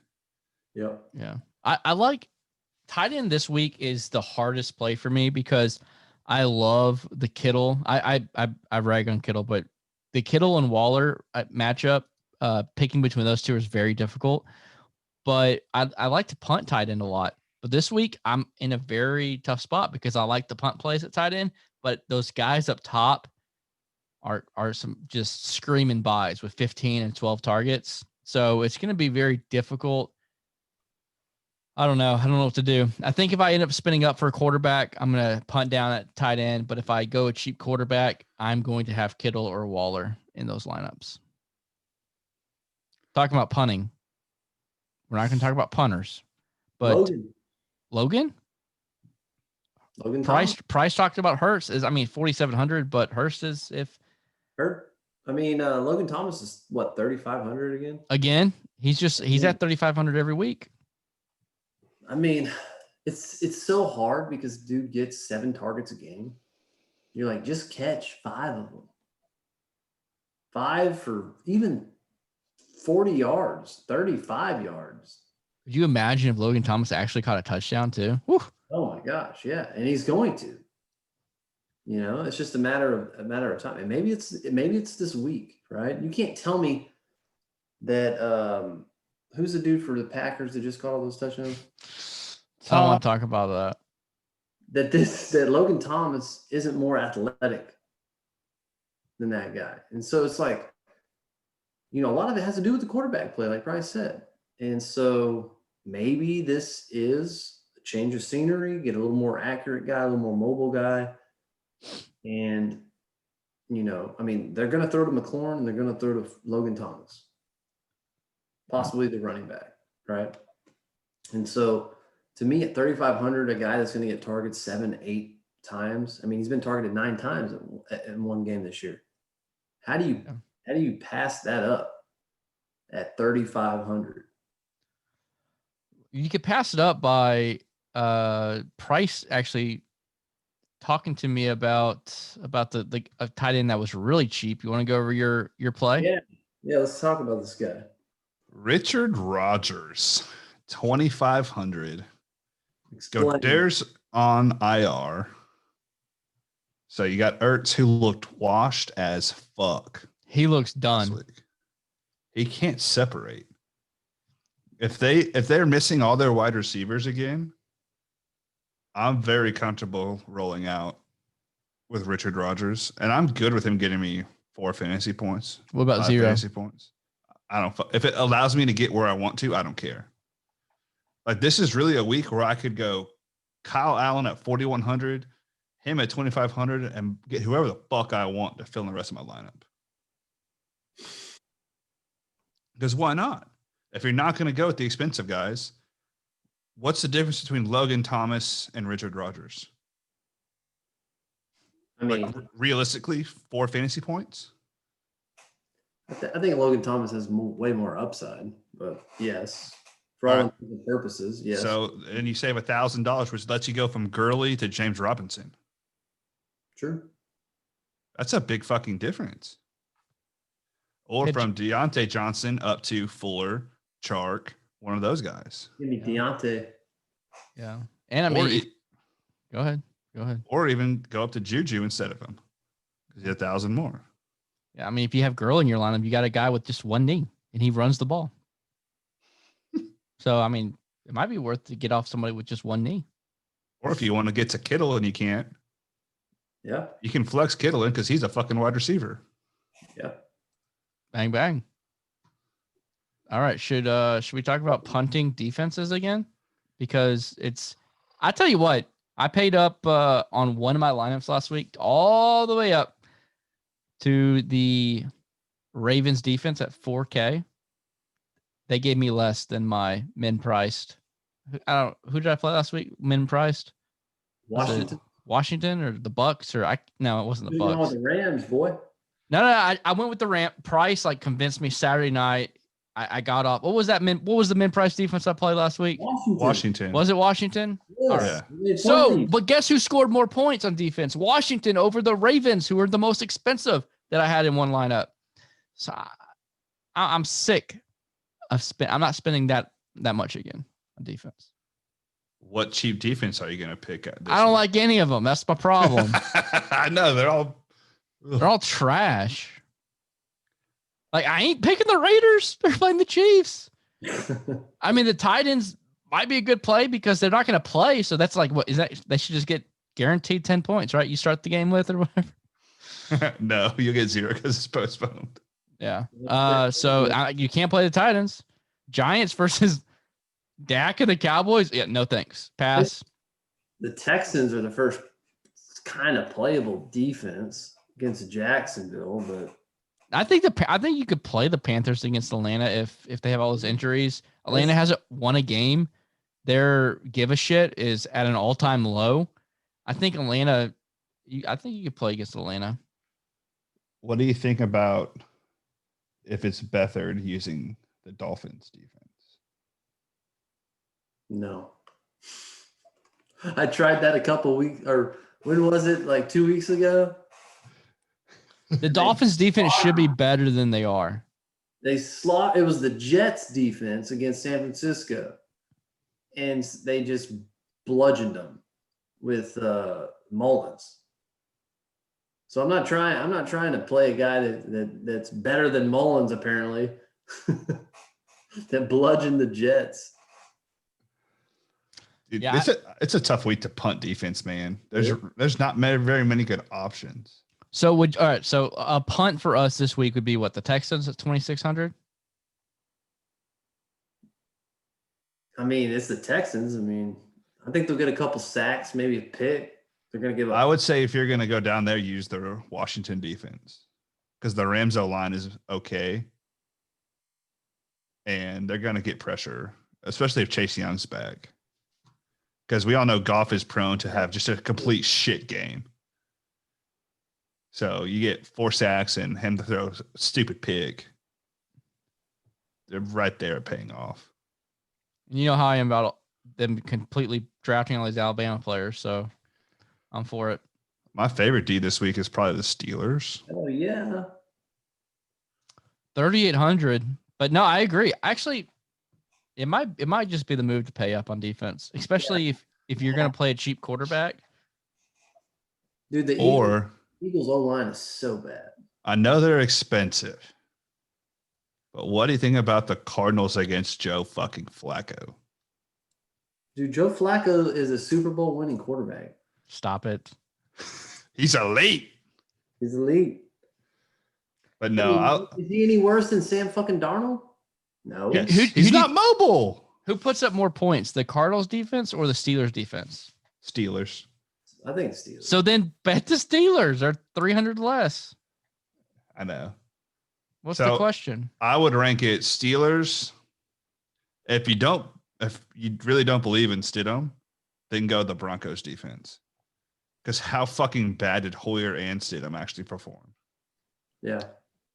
Yep. Yeah. I like tight end this week is the hardest play for me because I love the Kittle. I rag on Kittle, but the Kittle and Waller matchup picking between those two is very difficult. But I like to punt tight end a lot. But this week I'm in a very tough spot because I like the punt plays at tight end, but those guys up top are some just screaming buys with 15 and 12 targets. So it's going to be very difficult. I don't know what to do. I think if I end up spinning up for a quarterback, I'm going to punt down at tight end. But if I go a cheap quarterback, I'm going to have Kittle or Waller in those lineups. Talking about punting. We're not going to talk about punters, but Logan? Price talked about Hurts is, 4,700, but Hurts is Logan Thomas is what, 3,500 again? Again, he's at 3,500 every week. It's so hard because dude gets 7 targets a game. You're like, just catch 5 of them. 5 for even 40 yards, 35 yards. Could you imagine if Logan Thomas actually caught a touchdown too? Whew. Oh my gosh, yeah, and he's going to. It's just a matter of time, and maybe it's this week, right? You can't tell me that. Who's the dude for the Packers that just caught all those touchdowns? I don't want to talk about that. That Logan Thomas isn't more athletic than that guy, and so it's like, a lot of it has to do with the quarterback play, like Bryce said, and so maybe this is a change of scenery, get a little more accurate guy, a little more mobile guy. And, they're going to throw to McLaurin and they're going to throw to Logan Thomas, possibly the running back, right? And so to me at 3,500, a guy that's going to get targeted 7-8 times. He's been targeted 9 times in one game this year. How do you pass that up at 3,500? You could pass it up by Price actually talking to me about the tight end that was really cheap. You want to go over your play? Yeah. Let's talk about this guy. Richard Rodgers, 2,500. There's on IR. So you got Ertz, who looked washed as fuck. He looks done. He can't separate. If they're missing all their wide receivers again, I'm very comfortable rolling out with Richard Rodgers, and I'm good with him getting me 4 fantasy points. What about 0 fantasy points? If it allows me to get where I want to, I don't care. Like, this is really a week where I could go Kyle Allen at 4,100, him at 2,500, and get whoever the fuck I want to fill in the rest of my lineup. Because why not? If you're not going to go with the expensive guys, what's the difference between Logan Thomas and Richard Rodgers? Realistically, 4 fantasy points? I think Logan Thomas has way more upside, but yes, for all intents and purposes, yes. So, and you save $1,000, which lets you go from Gurley to James Robinson. True. That's a big fucking difference. Or from Deontay Johnson up to Fuller, Chark, one of those guys. Give me Deontay. Yeah. And go ahead. Or even go up to Juju instead of him. Because he had 1,000 more. Yeah. If you have Gurley in your lineup, you got a guy with just one knee and he runs the ball. So, it might be worth to get off somebody with just one knee. Or if you want to get to Kittle and you can't. Yeah. You can flex Kittle in because he's a fucking wide receiver. Yeah. Bang, bang. All right. Should we talk about punting defenses again? Because I tell you what, I paid up on one of my lineups last week, all the way up to the Ravens defense at 4K. They gave me less than my min priced. Who did I play last week? Min priced? Washington or the Bucks no, it wasn't the Bucks. The Rams, boy. No, I went with the Ram. Price convinced me Saturday night. I got off. What was that? What was the min price defense I played last week? Washington. Was it Washington? Yes. All right. Yeah. So, but guess who scored more points on defense? Washington over the Ravens, who were the most expensive that I had in one lineup. So I'm sick of I'm not spending that much again on defense. What cheap defense are you going to pick at? I don't like any of them. That's my problem. I know they're all trash. Like, I ain't picking the Raiders. They're playing the Chiefs. I mean, the Titans might be a good play because they're not going to play. So that's like, what is that? They should just get guaranteed 10 points, right? You start the game with or whatever. No, you'll get 0 because it's postponed. Yeah. So you can't play the Titans. Giants versus Dak and the Cowboys. Yeah, no thanks. Pass. The Texans are the first kind of playable defense against Jacksonville, but I think you could play the Panthers against Atlanta if they have all those injuries. Atlanta hasn't won a game. Their give a shit is at an all-time low. I think Atlanta. I think you could play against Atlanta. What do you think about if it's Beathard using the Dolphins defense? no. I tried that a couple weeks, or when was it? Like 2 weeks ago. The Dolphins defense should be better than they are. It was the Jets defense against San Francisco, and they just bludgeoned them with Mullins. So I'm not trying to play a guy that's better than Mullins apparently. That bludgeoned the Jets. Dude, Yeah, it's a tough week to punt defense, man. There's not very many good options. So all right. So a punt for us this week would be what, the Texans at 2,600. I mean, it's the Texans. I mean, I think they'll get a couple sacks, maybe a pick. They're going to give up. I would say if you're going to go down there, use the Washington defense because the Rams O-line is okay. And they're going to get pressure, especially if Chase Young's back. Because we all know Goff is prone to have just a complete shit game. So you get 4 sacks and him to throw a stupid pick. They're right there paying off. You know how I am about them completely drafting all these Alabama players, so I'm for it. My favorite D this week is probably the Steelers. Oh yeah, 3,800. But no, I agree. Actually, it might just be the move to pay up on defense, especially if you're going to play a cheap quarterback. dude. The Eagles O-line is so bad. I know they're expensive, but what do you think about the Cardinals against Joe fucking Flacco? Dude, Joe Flacco is a Super Bowl winning quarterback. Stop it. He's elite. He's elite. But no, is he any worse than Sam fucking Darnold? No. Yes. He's not mobile. Who puts up more points, the Cardinals defense or the Steelers defense? Steelers. I think Steelers. So then bet the Steelers. They're 300 less. I know. What's the question? I would rank it Steelers. If you really don't believe in Stidham, then go the Broncos defense. Because how fucking bad did Hoyer and Stidham actually perform? Yeah.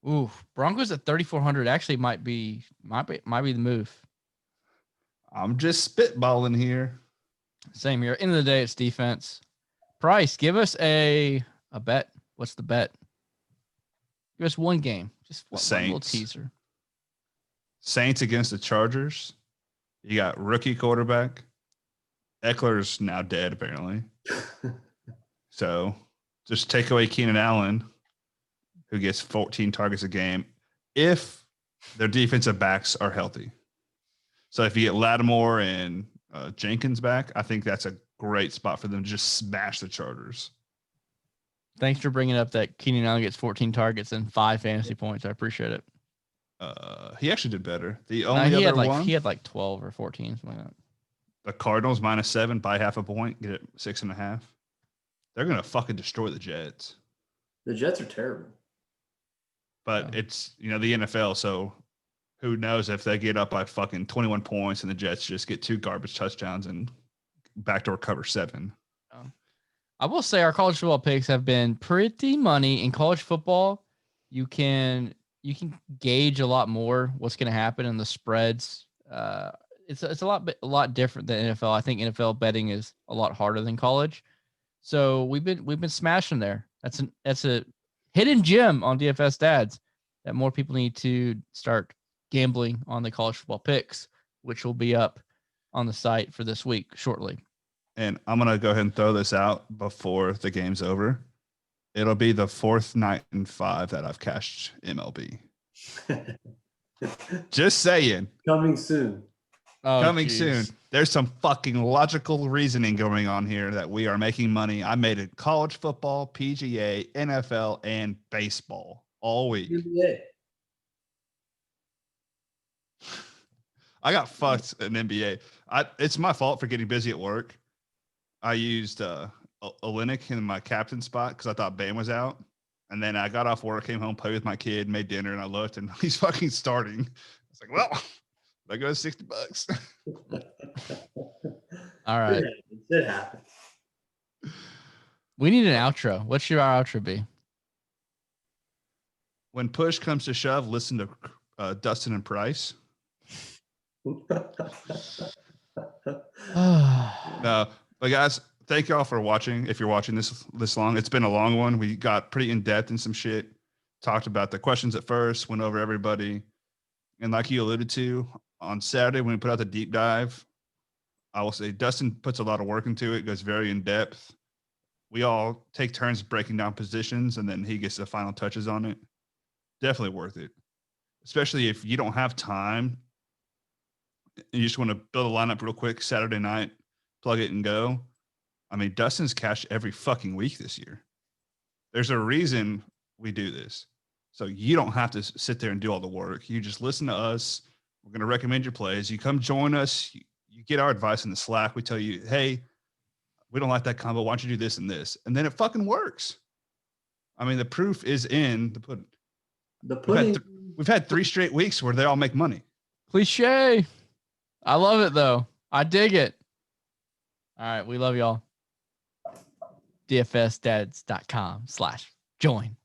Ooh, Broncos at 3,400 actually might be the move. I'm just spitballing here. Same here. End of the day, it's defense. Price, give us a bet. What's the bet? Give us one game. Just one little teaser. Saints against the Chargers. You got rookie quarterback. Eckler's now dead, apparently. So just take away Keenan Allen, who gets 14 targets a game, if their defensive backs are healthy. So if you get Lattimore and Jenkins back, I think that's a great spot for them to just smash the Chargers. Thanks for bringing up that Keenan Allen gets 14 targets and 5 fantasy points. I appreciate it. He actually did better. He had like 12 or 14, something like that. The Cardinals -7 by half a point, get it 6.5. They're gonna fucking destroy the Jets. The Jets are terrible. But it's the NFL, so who knows if they get up by fucking 21 points and the Jets just get 2 garbage touchdowns and backdoor cover 7. I will say our college football picks have been pretty money. In college football, you can gauge a lot more what's going to happen in the spreads. It's a lot different than NFL. I think NFL betting is a lot harder than college. So we've been smashing there. That's a hidden gem on DFS Dads that more people need to start gambling on the college football picks, which will be up on the site for this week shortly. And I'm going to go ahead and throw this out before the game's over. It'll be the 4th night in 5 that I've cashed MLB. Just saying. Coming soon. Oh, Coming geez. soon. There's some fucking logical reasoning going on here that we are making money. I made it college football, PGA, NFL, and baseball all week. NBA. I got fucked in NBA. It's my fault for getting busy at work. I used Olenek in my captain spot because I thought Bam was out. And then I got off work, came home, played with my kid, made dinner, and I looked, and he's fucking starting. I was like, well, there goes $60. All right. It happens. We need an outro. What should our outro be? When push comes to shove, listen to Dustin and Price. No, but guys, thank y'all for watching. If you're watching this long, it's been a long one. We got pretty in depth in some shit. Talked about the questions at first, went over everybody, and like you alluded to, on Saturday when we put out the deep dive, I will say Dustin puts a lot of work into it. Goes very in depth. We all take turns breaking down positions, and then he gets the final touches on it. Definitely worth it, especially if you don't have time and you just want to build a lineup real quick Saturday night, plug it and go. I mean, Dustin's cashed every fucking week this year. There's a reason we do this. So you don't have to sit there and do all the work. You just listen to us. We're going to recommend your plays. You come join us. You get our advice in the Slack. We tell you, hey, we don't like that combo. Why don't you do this and this? And then it fucking works. I mean, the proof is in the pudding. The pudding. We've had 3 straight weeks where they all make money. Cliche. I love it, though. I dig it. All right. We love y'all. DFSdads.com/join.